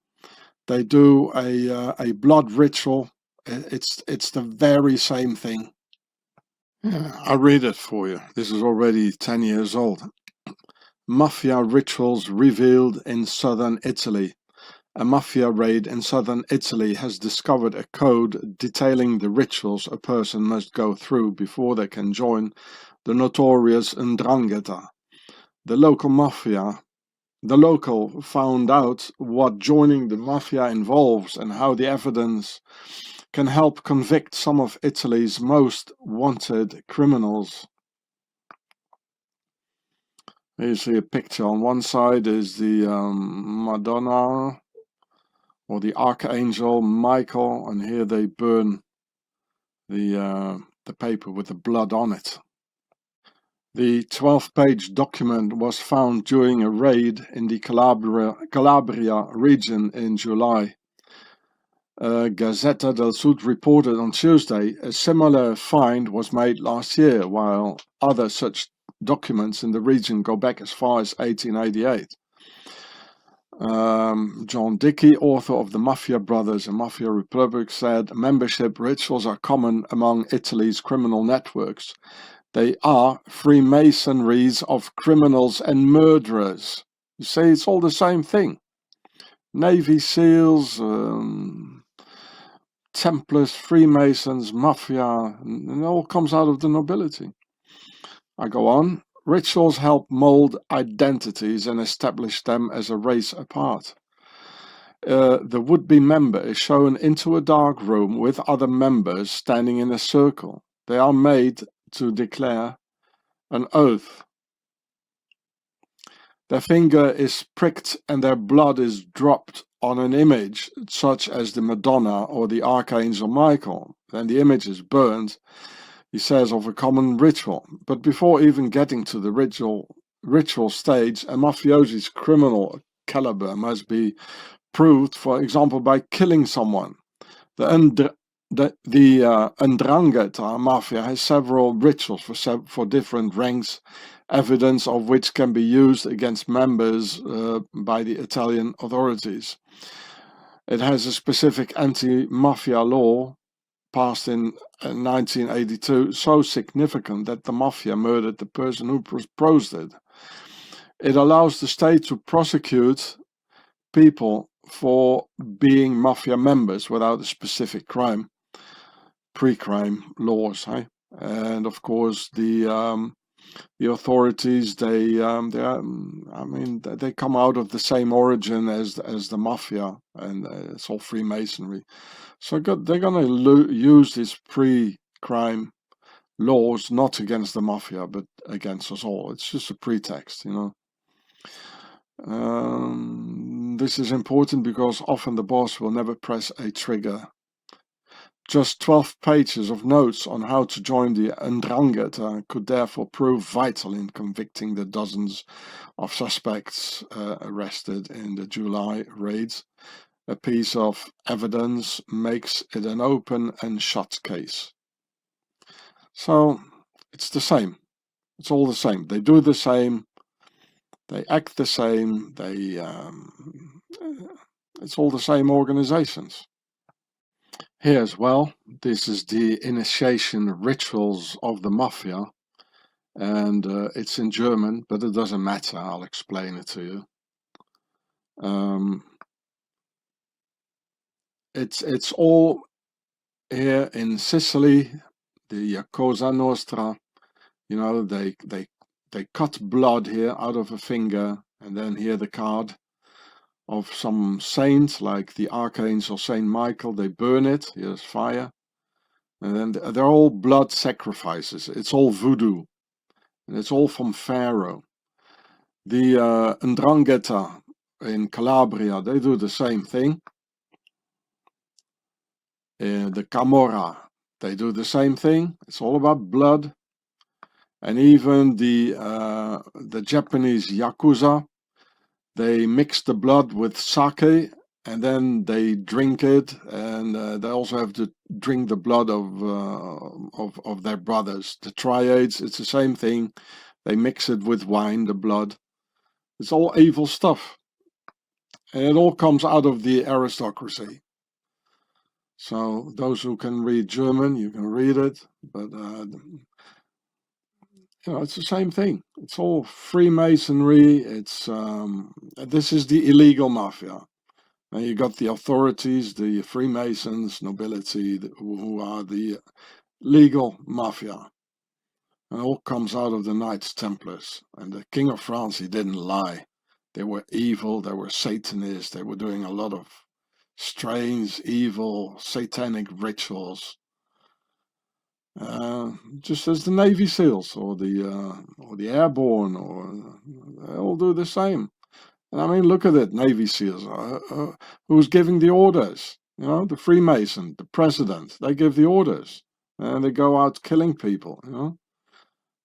They do a blood ritual. It's the very same thing. Yeah, I'll read it for you. This is already 10 years old. Mafia rituals revealed in southern Italy. A mafia raid in southern Italy has discovered a code detailing the rituals a person must go through before they can join the notorious 'ndrangheta. The local found out what joining the mafia involves and how the evidence can help convict some of Italy's most wanted criminals. Here you see a picture. On one side is the Madonna, or the Archangel Michael, and here they burn the paper with the blood on it. The 12-page document was found during a raid in the Calabria region in July. Gazzetta del Sud reported on Tuesday a similar find was made last year, while other such documents in the region go back as far as 1888. John Dickey, author of The Mafia Brothers and Mafia Republic, said membership rituals are common among Italy's criminal networks. They are Freemasonries of criminals and murderers. You see, it's all the same thing. Navy SEALs, Templars, Freemasons, Mafia, and it all comes out of the nobility. I go on. Rituals help mold identities and establish them as a race apart. The would-be member is shown into a dark room with other members standing in a circle. They are made to declare an oath. Their finger is pricked and their blood is dropped on an image, such as the Madonna or the Archangel Michael. Then the image is burned, he says, of a common ritual. But before even getting to the ritual stage, a mafioso's criminal caliber must be proved, for example, by killing someone. The 'ndrangheta mafia has several rituals for different ranks, evidence of which can be used against members by the Italian authorities. It has a specific anti-mafia law passed in 1982, so significant that the mafia murdered the person who proposed it. It allows the state to prosecute people for being mafia members without a specific crime, pre-crime laws, eh? And of course the authorities, they come out of the same origin as the mafia, and it's all Freemasonry. So they're gonna use this pre-crime laws not against the mafia, but against us all. It's just a pretext, you know. This is important because often the boss will never press a trigger. Just 12 pages of notes on how to join the 'ndrangheta could therefore prove vital in convicting the dozens of suspects arrested in the July raids. A piece of evidence makes it an open and shut case. So it's the same. It's all the same. They do the same. They act the same. It's all the same organizations. Here as well, this is the initiation rituals of the mafia, and it's in German, but it doesn't matter. I'll explain it to you. It's all here in Sicily, the Cosa Nostra. You know, they cut blood here out of a finger, and then here the card of some saint, like the Archangel Saint Michael. They burn it. Here's fire, and then they're all blood sacrifices. It's all voodoo, and it's all from Pharaoh. The 'ndrangheta in Calabria, they do the same thing. The Camorra, they do the same thing. It's all about blood. And even the Japanese Yakuza, they mix the blood with sake, and then they drink it, and they also have to drink the blood of their brothers. The triads, it's the same thing. They mix it with wine, the blood. It's all evil stuff. And it all comes out of the aristocracy. So those who can read German, you can read it, but you know, it's the same thing. It's all Freemasonry. It's this is the illegal mafia. And you got the authorities, the Freemasons, nobility, who are the legal mafia. And it all comes out of the Knights Templars. And the King of France, he didn't lie. They were evil. They were Satanists. They were doing a lot of strange, evil, satanic rituals. Just as the Navy SEALs or the Airborne, or they all do the same. And I mean, look at it, Navy SEALs. Who's giving the orders? You know, the Freemason, the president. They give the orders, and they go out killing people. You know,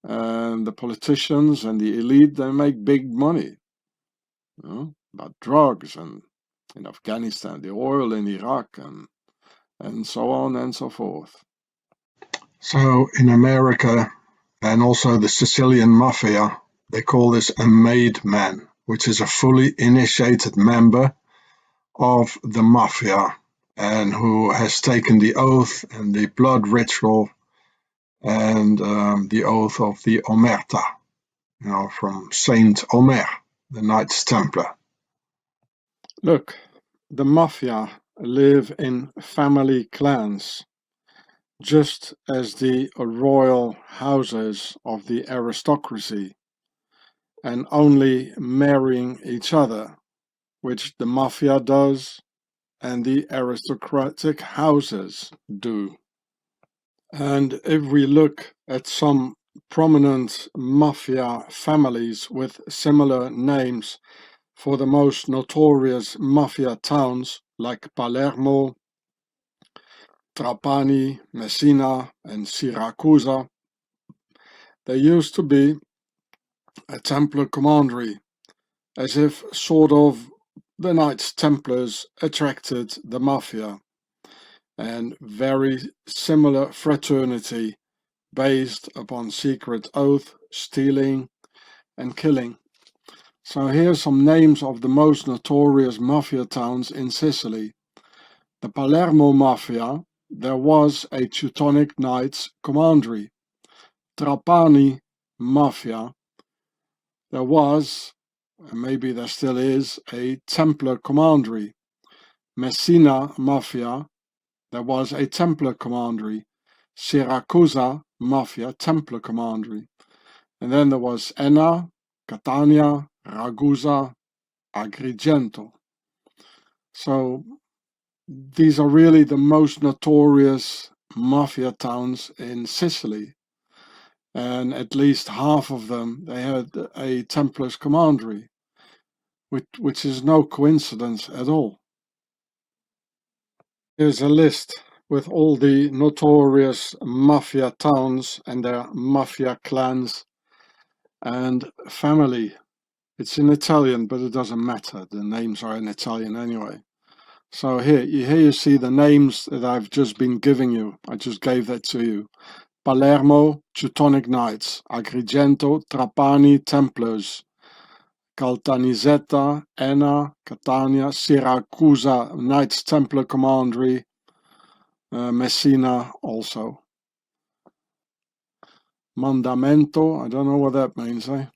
and the politicians and the elite, they make big money. You know, about drugs, and in Afghanistan, the oil in Iraq, and so on and so forth. So in America, and also the Sicilian mafia, they call this a made man, which is a fully initiated member of the mafia, and who has taken the oath and the blood ritual and the oath of the Omerta, you know, from Saint Omer, the Knights Templar. Look, the mafia live in family clans, just as the royal houses of the aristocracy, and only marrying each other, which the mafia does and the aristocratic houses do. And if we look at some prominent mafia families with similar names for the most notorious mafia towns like Palermo, Trapani, Messina, and Siracusa, there used to be a Templar commandery, as if sort of the Knights Templars attracted the mafia, and very similar fraternity based upon secret oath, stealing, and killing. So here's some names of the most notorious mafia towns in Sicily. The Palermo Mafia, there was a Teutonic Knights commandery. Trapani Mafia, there was, and maybe there still is, a Templar commandery. Messina Mafia, there was a Templar commandery. Siracusa Mafia, Templar commandery. And then there was Enna, Catania, Ragusa, Agrigento. So these are really the most notorious mafia towns in Sicily. and at least half of them, they had a Templars commandery, which is no coincidence at all. Here's a list with all the notorious mafia towns and their mafia clans and family. It's in Italian, but it doesn't matter. The names are in Italian anyway. So here you see the names that I've just been giving you. I just gave that to you. Palermo, Teutonic Knights. Agrigento, Trapani, Templars. Caltanissetta, Enna, Catania, Siracusa, Knights Templar Commandery. Messina also. Mandamento, I don't know what that means, eh?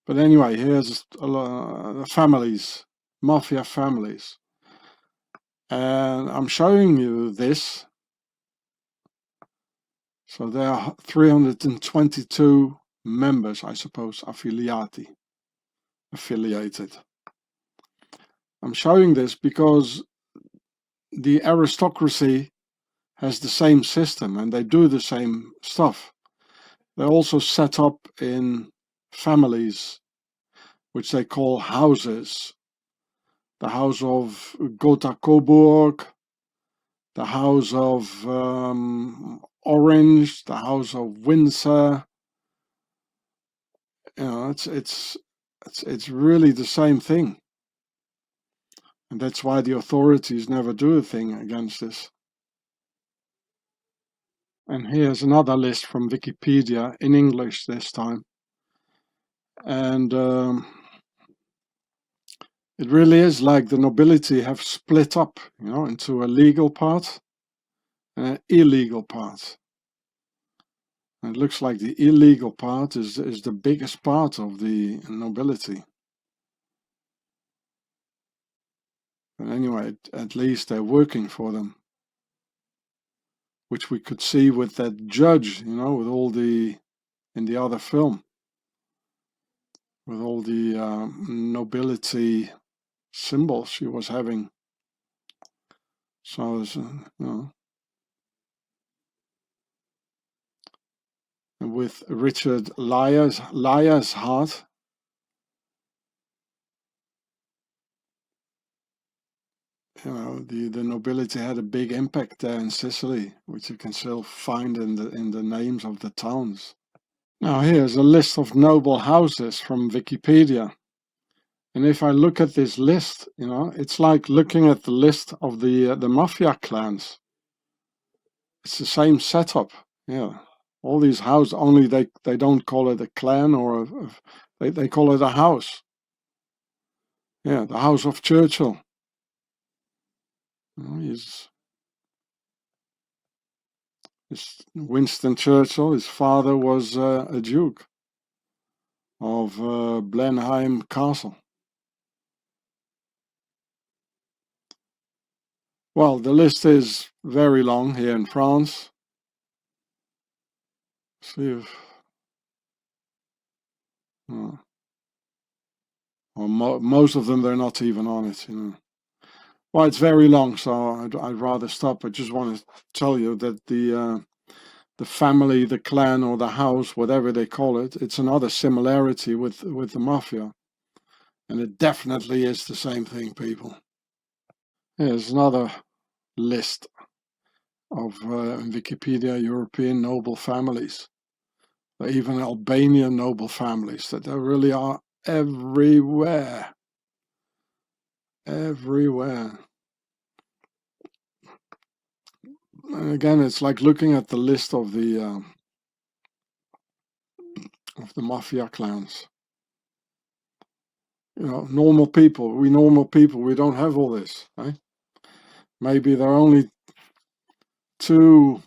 But anyway, here's the families, mafia families. And I'm showing you this. So there are 322 members, I suppose, affiliated. I'm showing this because the aristocracy has the same system and they do the same stuff. They're also set up in families, which they call houses. The house of Gotha Coburg, the house of Orange, the house of Windsor. You know, it's really the same thing. And that's why the authorities never do a thing against this. And here's another list from Wikipedia, in English this time. And it really is like the nobility have split up, you know, into a legal part and an illegal part. And it looks like the illegal part is the biggest part of the nobility. But anyway, at least they're working for them. Which we could see with that judge, you know, with all the, in the other film, with all the nobility symbols she was having. So, you know, and with Richard Liar's heart, you know, the nobility had a big impact there in Sicily, which you can still find in the names of the towns. Now here's a list of noble houses from Wikipedia. And if I look at this list, you know, it's like looking at the list of the mafia clans. It's the same setup, yeah. All these houses, only they don't call it a clan or they call it a house. Yeah, the House of Churchill. You know, he's Winston Churchill. His father was a duke of Blenheim Castle. Well, the list is very long here in France. See if, well, most of them, they're not even on it, you know. Well, it's very long, so I'd rather stop. I just want to tell you that the family, the clan, or the house, whatever they call it, it's another similarity with the mafia, and it definitely is the same thing, people. Here's another list of Wikipedia European noble families, even Albanian noble families, that there really are everywhere. Everywhere. And again, it's like looking at the list of the mafia clans. You know, normal people, we don't have all this, right? Maybe there are only two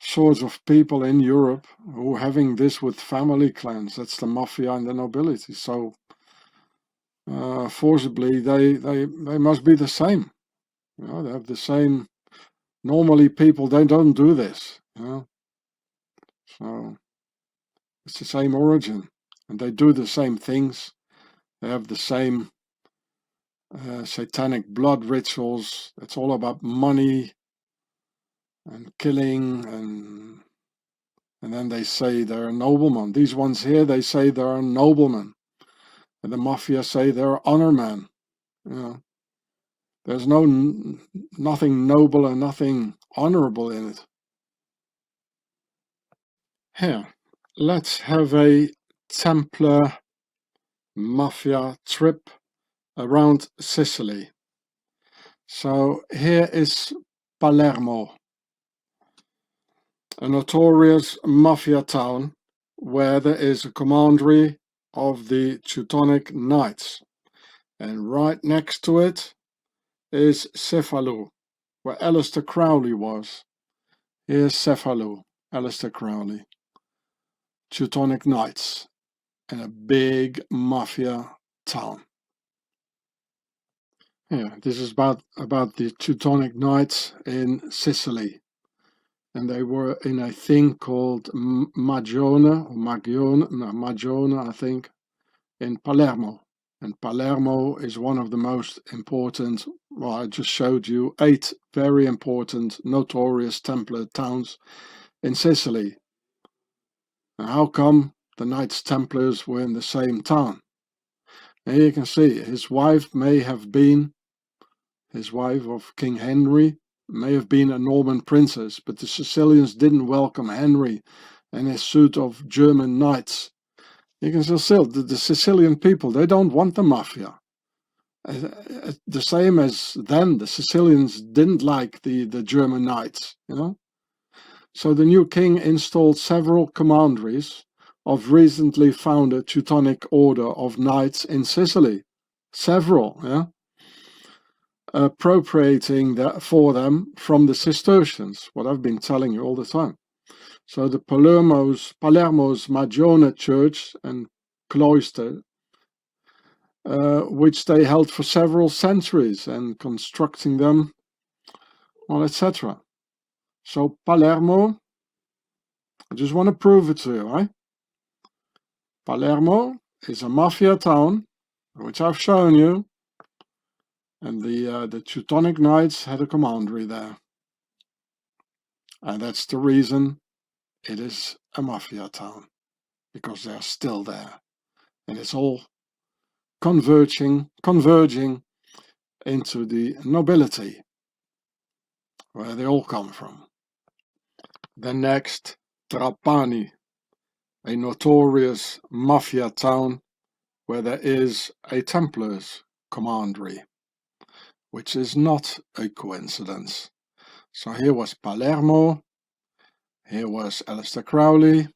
sorts of people in Europe who are having this with family clans. That's the mafia and the nobility. So forcibly, they must be the same. You know, they have the same. Normally, people, they don't do this. You know, so it's the same origin, and they do the same things. They have the same satanic blood rituals. It's all about money and killing And then they say they're a nobleman. These ones here, they say they're a nobleman. And the mafia say they're honor men. You know, there's nothing noble and nothing honorable in it. Here, let's have a Templar mafia trip around Sicily. So here is Palermo, a notorious mafia town where there is a commandery of the Teutonic Knights. And right next to it is Cefalù, where Aleister Crowley was. Here's Cefalù, Aleister Crowley. Teutonic Knights in a big mafia town. Yeah, this is about the Teutonic Knights in Sicily. And they were in a thing called Magione, I think, in Palermo. And Palermo is one of the most important, well, I just showed you 8 very important, notorious Templar towns in Sicily. And how come the Knights Templars were in the same town? And here you can see his wife of King Henry, may have been a Norman princess, but the Sicilians didn't welcome Henry and his suite of German knights. You can still see the Sicilian people, they don't want the mafia. The same as then, the Sicilians didn't like the German knights, you know. So the new king installed several commanderies of recently founded Teutonic Order of Knights in Sicily. Several, yeah. Appropriating for them from the Cistercians, what I've been telling you all the time. So the Palermo's Magione church and cloister, which they held for several centuries and constructing them, well, etc. So Palermo, I just want to prove it to you, right? Palermo is a mafia town, which I've shown you, and the Teutonic Knights had a commandery there. And that's the reason it is a mafia town, because they're still there. And it's all converging into the nobility, where they all come from. Then next, Trapani, a notorious mafia town where there is a Templars commandery, which is not a coincidence. So here was Palermo, here was Aleister Crowley,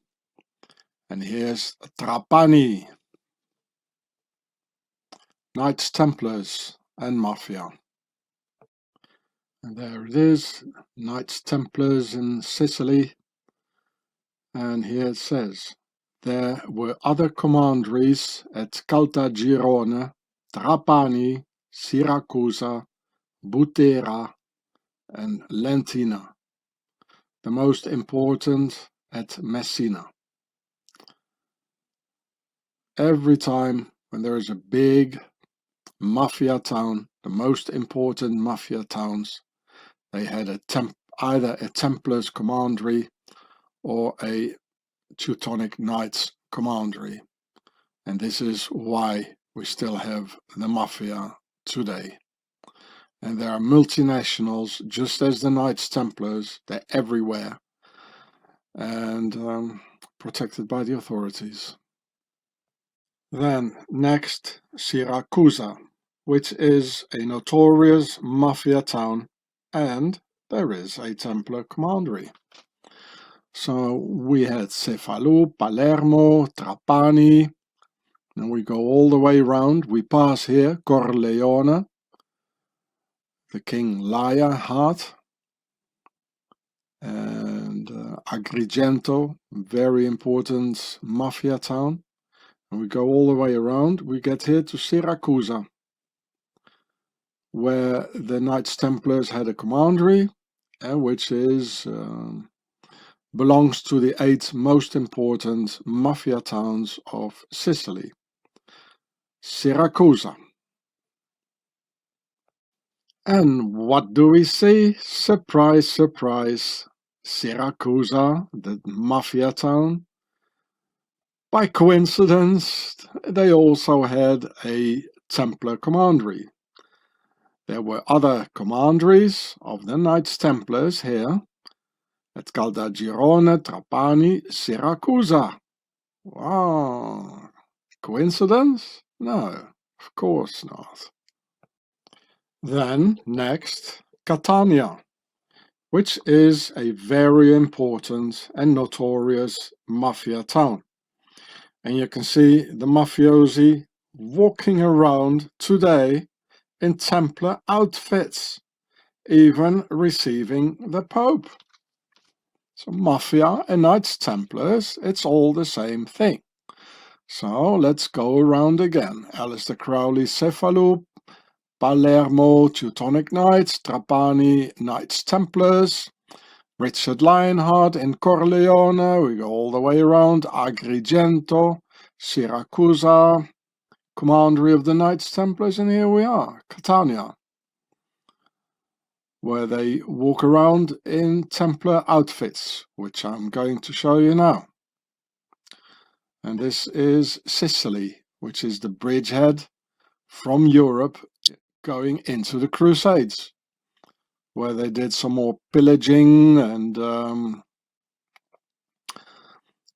and here's Trapani. Knights Templars and Mafia. And there it is, Knights Templars in Sicily. And here it says, there were other commanderies at Caltagirone, Trapani, Siracusa, Butera, and Lentina. The most important at Messina. Every time when there is a big mafia town, the most important mafia towns, they had either a Templars commandery or a Teutonic Knights commandery. And this is why we still have the mafia today. And there are multinationals, just as the Knights Templars, they're everywhere and protected by the authorities. Then next, Siracusa, which is a notorious mafia town, and there is a Templar commandery. So we had Cefalù, Palermo, Trapani, and we go all the way around. We pass here Corleone, the King Lear had, and Agrigento, very important mafia town. And we go all the way around. We get here to Siracusa, where the Knights Templars had a commandery, which is belongs to the 8 most important mafia towns of Sicily. Siracusa. And what do we see? Surprise, surprise. Siracusa, the mafia town. By coincidence, they also had a Templar commandery. There were other commanderies of the Knights Templars here at Caltagirone, Trapani, Siracusa. Wow, coincidence? No, of course not. Then, next, Catania, which is a very important and notorious mafia town. And you can see the mafiosi walking around today in Templar outfits, even receiving the Pope. So mafia and Knights Templars, it's all the same thing. So let's go around again. Aleister Crowley, Cefaloop, Palermo, Teutonic Knights, Trapani, Knights Templars, Richard Lionheart in Corleone, we go all the way around, Agrigento, Siracusa, commandery of the Knights Templars, and here we are, Catania, where they walk around in Templar outfits, which I'm going to show you now. And this is Sicily, which is the bridgehead from Europe going into the Crusades, where they did some more pillaging and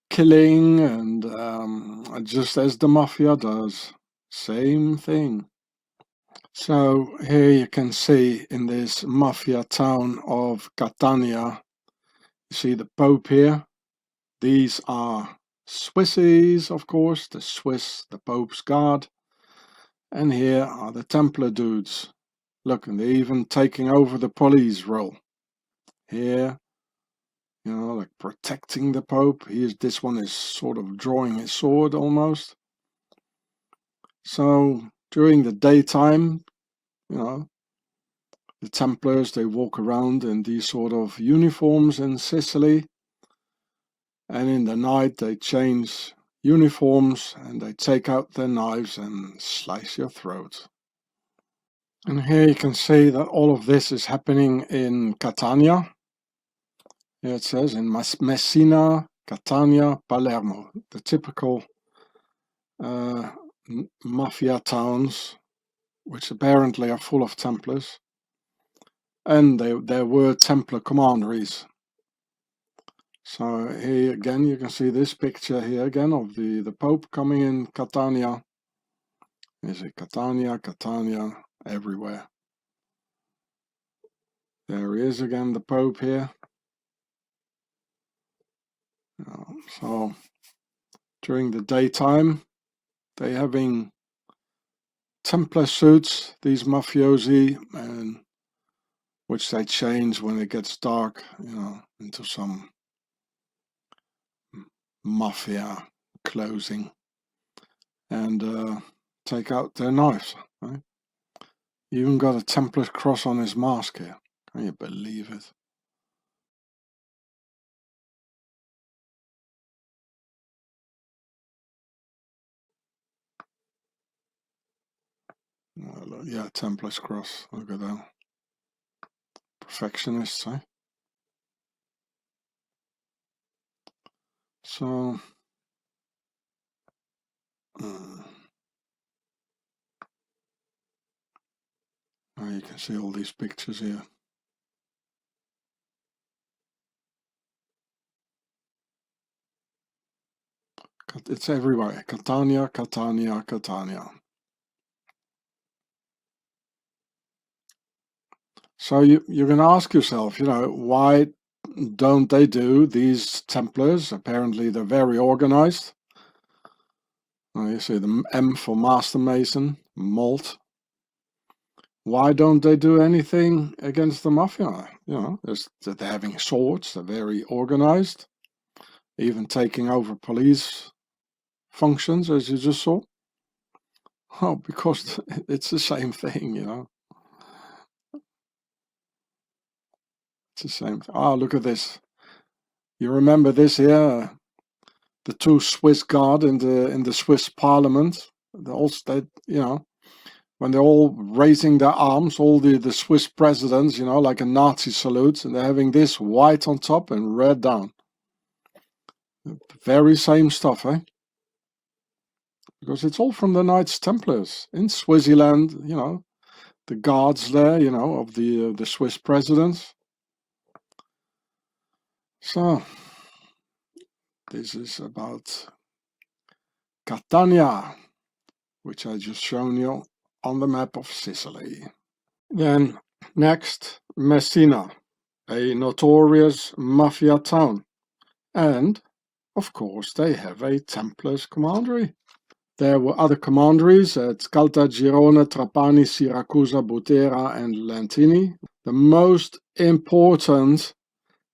killing, and just as the mafia does, same thing. So here you can see in this mafia town of Catania, you see the Pope here. These are Swissies, of course, the Swiss, the Pope's guard. And here are the Templar dudes. Look, and they're even taking over the police role. Here, you know, like protecting the Pope. This one is sort of drawing his sword almost. So during the daytime, you know, the Templars, they walk around in these sort of uniforms in Sicily. And in the night, they change uniforms and they take out their knives and slice your throat. And here you can see that all of this is happening in Catania. Here it says in Messina, Catania, Palermo, the typical mafia towns, which apparently are full of Templars. And there were Templar commanderies. So here again you can see this picture here again of the Pope coming in Catania. Is it Catania, Catania, everywhere. There he is again, the Pope here. So during the daytime they having Templar suits, these mafiosi, and which they change when it gets dark, you know, into some mafia clothing, and take out their knives. Right? He even got a Templar cross on his mask here. Can you believe it? Yeah, Templar's cross. Look at that. Perfectionists, eh? So, now you can see all these pictures here. It's everywhere. Catania, Catania, Catania. So you're going to ask yourself, you know, why don't they do these Templars? Apparently they're very organized. You see the M for Master Mason, Malt. Why don't they do anything against the mafia? You know, they're having swords, they're very organized, even taking over police functions, as you just saw. Oh, because it's the same thing, you know. It's the same thing. Oh, look at this. You remember this here? The two Swiss guard in the Swiss Parliament. You know, when they're all raising their arms, all the Swiss presidents, you know, like a Nazi salute, and they're having this white on top and red down. The very same stuff, eh? Because it's all from the Knights Templars in Swaziland, you know, the guards there, you know, of the Swiss presidents. So, this is about Catania, which I just shown you on the map of Sicily. Then next, Messina, a notorious mafia town. And, of course, they have a Templars commandery. There were other commanderies at Caltagirone, Trapani, Siracusa, Butera and Lentini. The most important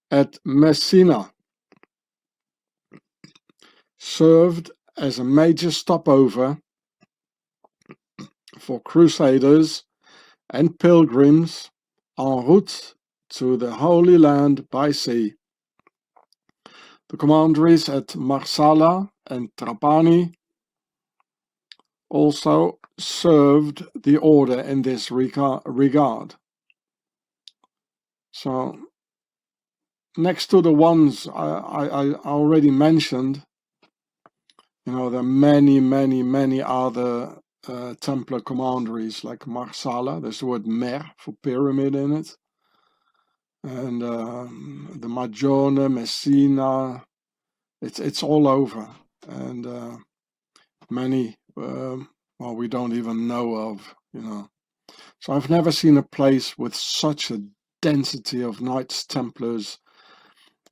at Messina, served as a major stopover for crusaders and pilgrims en route to the Holy Land by sea. The commanderies at Marsala and Trapani also served the order in this regard. So, next to the ones I already mentioned, you know, there are many other Templar commanderies like Marsala. There's the word mer for pyramid in it. And the Magione, Messina, it's all over. And many, well, we don't even know of, you know. So I've never seen a place with such a density of Knights Templars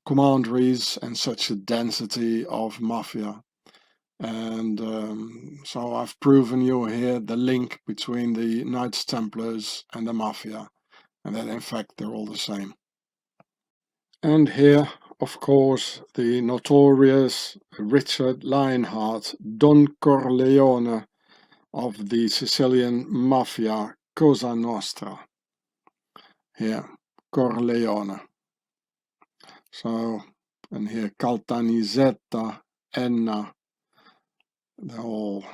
commanderies and such a density of mafia. And so I've proven you here the link between the Knights Templars and the mafia, and that in fact they're all the same. And here, of course, the notorious Richard Lionheart, Don Corleone of the Sicilian mafia Cosa Nostra. Here, Corleone. So, and here Caltanissetta, Enna, they're all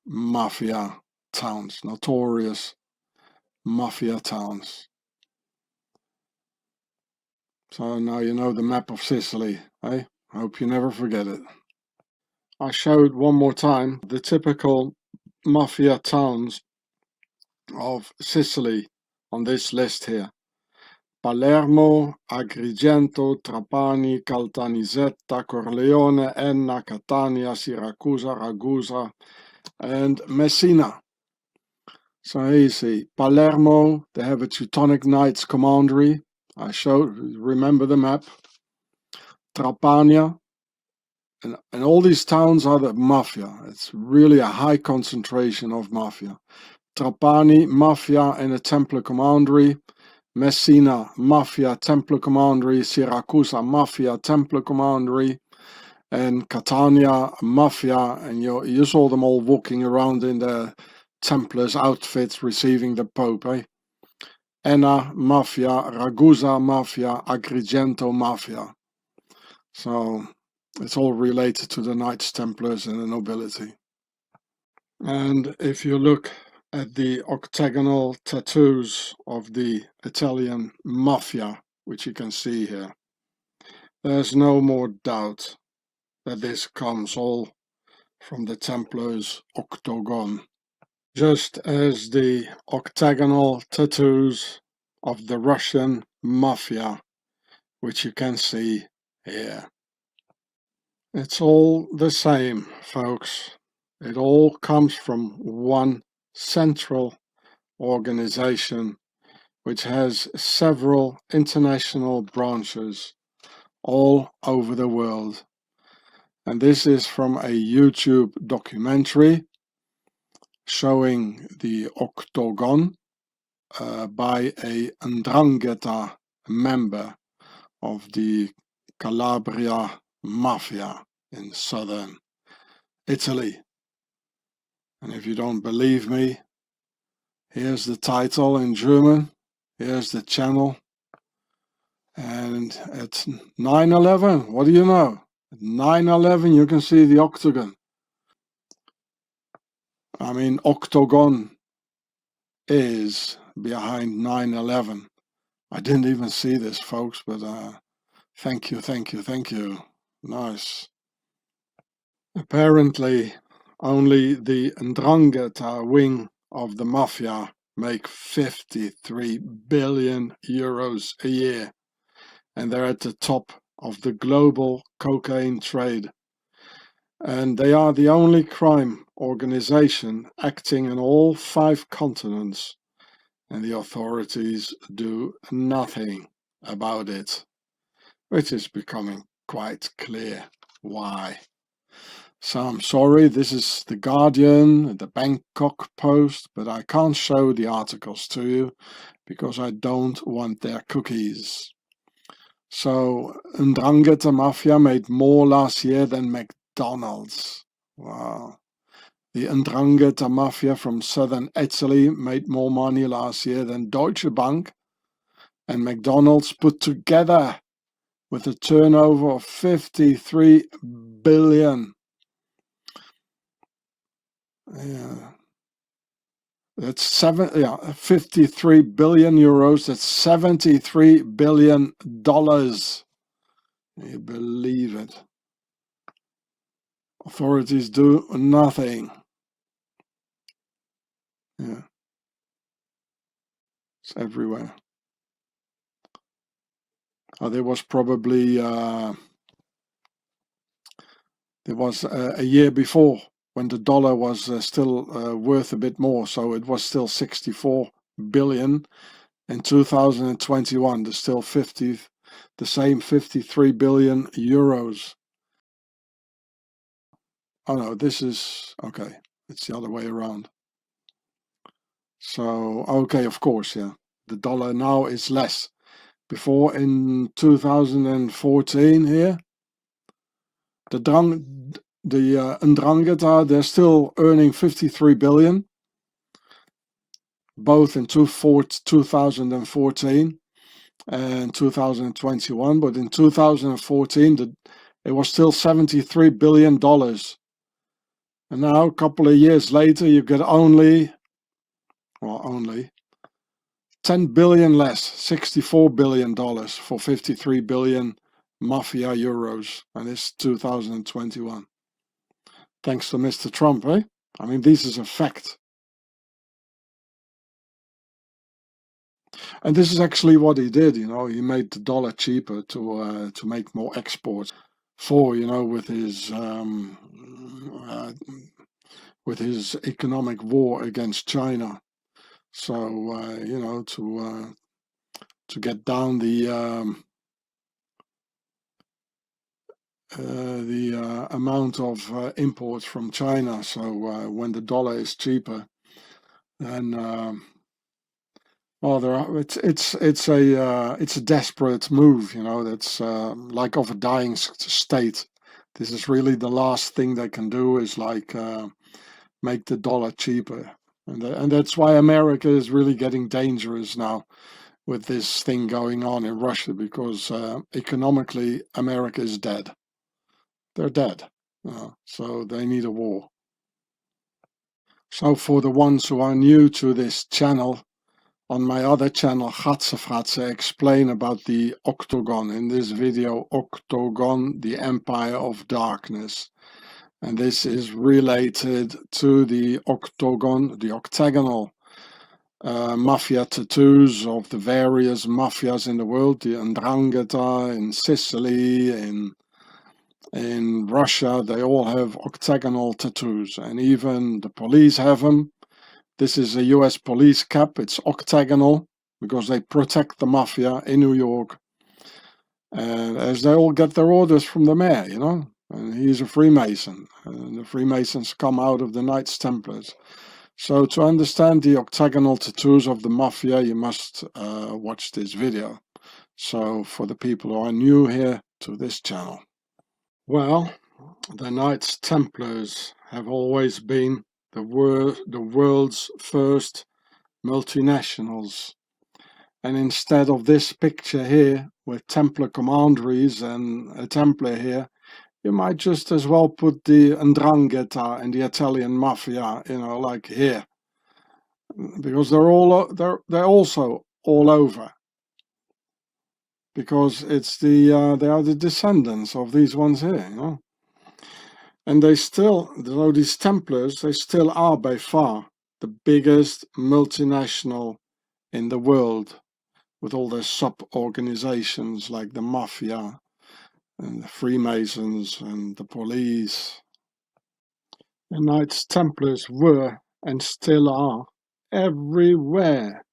mafia towns, notorious mafia towns. So now you know the map of Sicily, eh? I hope you never forget it. I showed one more time the typical mafia towns of Sicily on this list here. Palermo, Agrigento, Trapani, Caltanissetta, Corleone, Enna, Catania, Siracusa, Ragusa, and Messina. So here you see, Palermo, they have a Teutonic Knights commandery. I showed, remember the map. Trapania, and all these towns are the mafia. It's really a high concentration of mafia. Trapani, mafia and a Templar commandery. Messina, mafia, Templar commandery. Siracusa, mafia, Templar commandery. And Catania, mafia, and you saw them all walking around in their Templars outfits receiving the Pope, eh? Enna, mafia, Ragusa, mafia, Agrigento, mafia. So it's all related to the Knights Templars and the nobility. And if you look at the octagonal tattoos of the Italian mafia, which you can see here, there's no more doubt that this comes all from the Templars' octagon, just as the octagonal tattoos of the Russian mafia, which you can see here. It's all the same, folks. It all comes from one central organization which has several international branches all over the world. And this is from a YouTube documentary showing the octagon by a 'Ndrangheta member of the Calabria Mafia in southern Italy. And if you don't believe me, here's the title in German, here's the channel, and at 9/11, what do you know? At 9/11 you can see the octagon. I mean octagon, is behind 9/11. I didn't even see this, folks, but thank you, thank you, thank you. Nice. Apparently, only the 'Ndrangheta wing of the mafia make 53 billion euros a year, and they're at the top of the global cocaine trade. And they are the only crime organization acting in all 5 continents, and the authorities do nothing about it, which is becoming quite clear why. So I'm sorry, this is the Guardian, the Bangkok Post, but I can't show the articles to you because I don't want their cookies. So, Ndrangheta Mafia made more last year than McDonald's. Wow. The Ndrangheta Mafia from southern Italy made more money last year than Deutsche Bank and McDonald's put together, with a turnover of 53 billion. Yeah. That's 53 billion euros. That's $73 billion. Can you believe it? Authorities do nothing. Yeah. It's everywhere. There was probably there was a year before when the dollar was still worth a bit more, so it was still 64 billion. In 2021, there's still the same 53 billion euros. Oh no, this is okay. It's the other way around. So okay, of course, yeah. The dollar now is less. Before, in 2014 here, the Ndrangheta, they're still earning 53 billion, both in 2014 and 2021, but in 2014 it was still $73 billion. And now, a couple of years later, you get only 10 billion less, $64 billion for 53 billion mafia euros, and it's 2021. Thanks to Mr. Trump, eh? I mean, this is a fact. And this is actually what he did, you know, he made the dollar cheaper to make more exports for, you know, with his economic war against China. So, you know, to get down the amount of imports from China. So when the dollar is cheaper, then well, it's a desperate move, you know. That's like of a dying state. This is really the last thing they can do, is like make the dollar cheaper, and that's why America is really getting dangerous now with this thing going on in Russia, because economically America is dead. They're dead, so they need a war. So for the ones who are new to this channel, on my other channel, Gatse explain about the octagon. In this video, Octagon, the Empire of Darkness. And this is related to the octagon, the octagonal mafia tattoos of the various mafias in the world, the 'Ndrangheta in Sicily, in Russia, they all have octagonal tattoos, and even the police have them. This is a US police cap. It's octagonal because they protect the mafia in New York. And as they all get their orders from the mayor, you know, and he's a Freemason. And the Freemasons come out of the Knights Templars. So to understand the octagonal tattoos of the mafia, you must watch this video. So for the people who are new here to this channel. Well, the Knights Templars have always been the world's first multinationals. And instead of this picture here with Templar commanderies and a Templar here, you might just as well put the 'Ndrangheta and the Italian mafia, you know, like here. because they're also all over, because it's they are the descendants of these ones here, you know. And they still, though these Templars, they still are by far the biggest multinational in the world, with all their sub-organizations like the Mafia and the Freemasons and the police. The Knights Templars were and still are everywhere,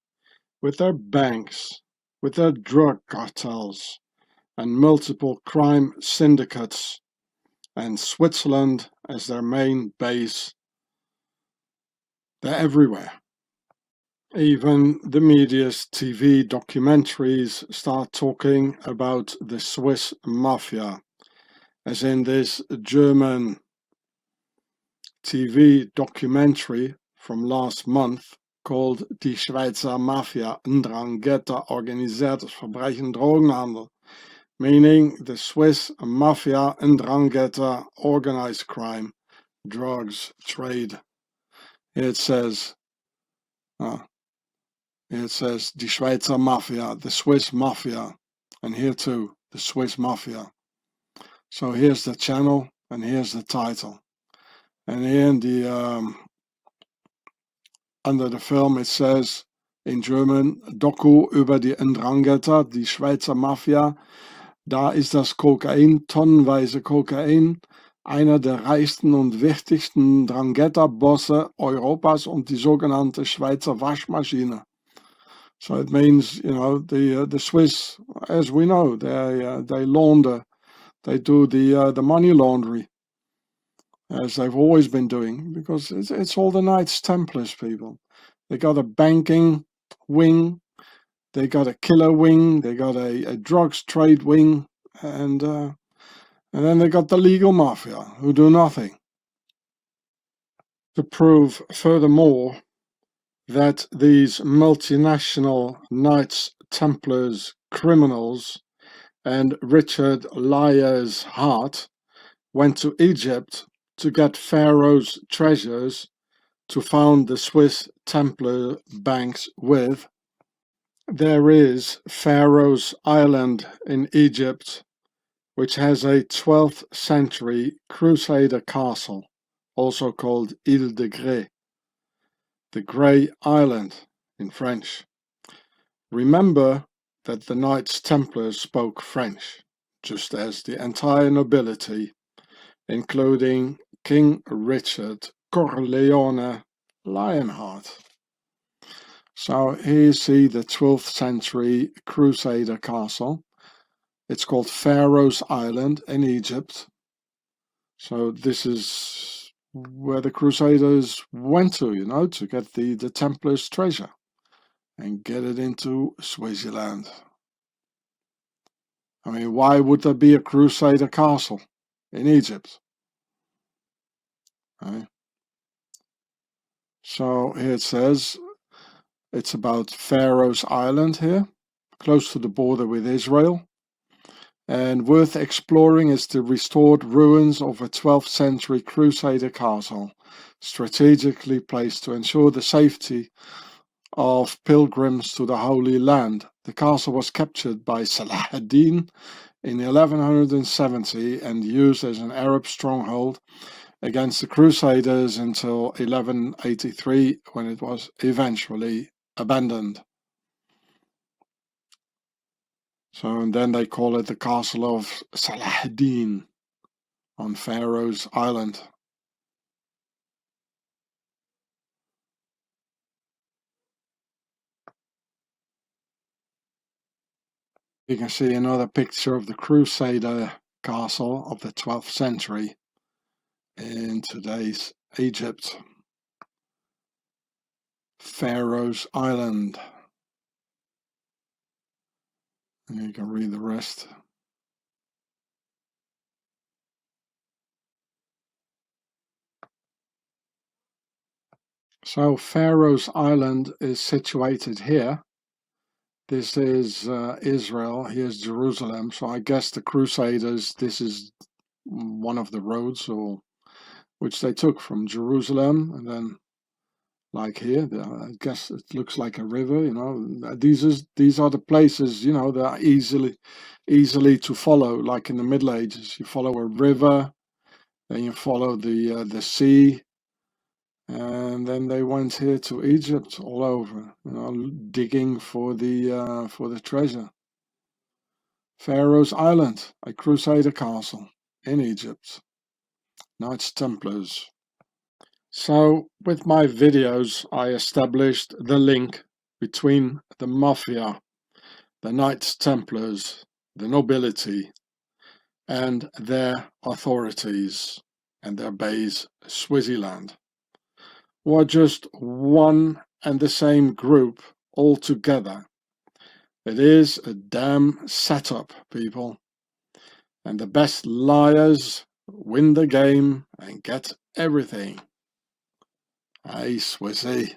with their banks, with their drug cartels and multiple crime syndicates, and Switzerland as their main base. They're everywhere. Even the media's TV documentaries start talking about the Swiss mafia, as in this German TV documentary from last month called Die Schweizer Mafia, Ndrangheta, organiseertes Verbrechen, Drogenhandel, meaning the Swiss mafia, Ndrangheta, organized crime, drugs, trade. It says Die Schweizer Mafia, the Swiss mafia, and here too, the Swiss mafia. So here's the channel and here's the title. And here in the under the film it says in German, Doku über die Ndrangheta, die Schweizer Mafia. Da ist das Kokain, tonnenweise Kokain, einer der reichsten und wichtigsten Ndrangheta-Bosse Europas und die sogenannte Schweizer Waschmaschine. So it means, you know, the Swiss, as we know, they launder, they do the money laundry, as they've always been doing, because it's all the Knights Templars, people. They got a banking wing, they got a killer wing, they got a drugs trade wing, and then they got the legal mafia, who do nothing. To prove furthermore that these multinational Knights Templars criminals and Richard Lyer's Hart went to Egypt to get Pharaoh's treasures to found the Swiss Templar banks with. There is Pharaoh's Island in Egypt, which has a 12th century Crusader castle, also called Île de Grès, the Grey Island in French. Remember that the Knights Templars spoke French, just as the entire nobility, including King Richard Corleone Lionheart. So here you see the 12th century Crusader castle. It's called Pharaoh's Island in Egypt. So this is where the Crusaders went to, you know, to get the Templars' treasure and get it into Swaziland. I mean, why would there be a Crusader castle in Egypt? Right? So here it says it's about Pharaoh's Island here, close to the border with Israel. And worth exploring is the restored ruins of a 12th century Crusader castle, strategically placed to ensure the safety of pilgrims to the Holy Land. The castle was captured by Salah ad-Din in 1170 and used as an Arab stronghold against the Crusaders until 1183, when it was eventually abandoned. So, and then they call it the Castle of Salah ad-Din on Pharaoh's Island. You can see another picture of the Crusader castle of the 12th century in today's Egypt. Pharaoh's Island. And you can read the rest. So Pharaoh's Island is situated here. This is Israel, here's Jerusalem. So I guess the Crusaders, this is one of the roads or which they took from Jerusalem, and then like here. I guess it looks like a river, you know. These are the places, you know, that are easily to follow, like in the Middle Ages. You follow a river, then you follow the sea, and then they went here to Egypt all over, you know, digging for the treasure. Pharaoh's Island, a Crusader castle in Egypt. Knights Templars. So with my videos, I established the link between the mafia, the Knights Templars, the nobility, and their authorities and their base, Swaziland, who are just one and the same group altogether. It is a damn setup, people. And the best liars win the game and get everything. Hey, Swissy.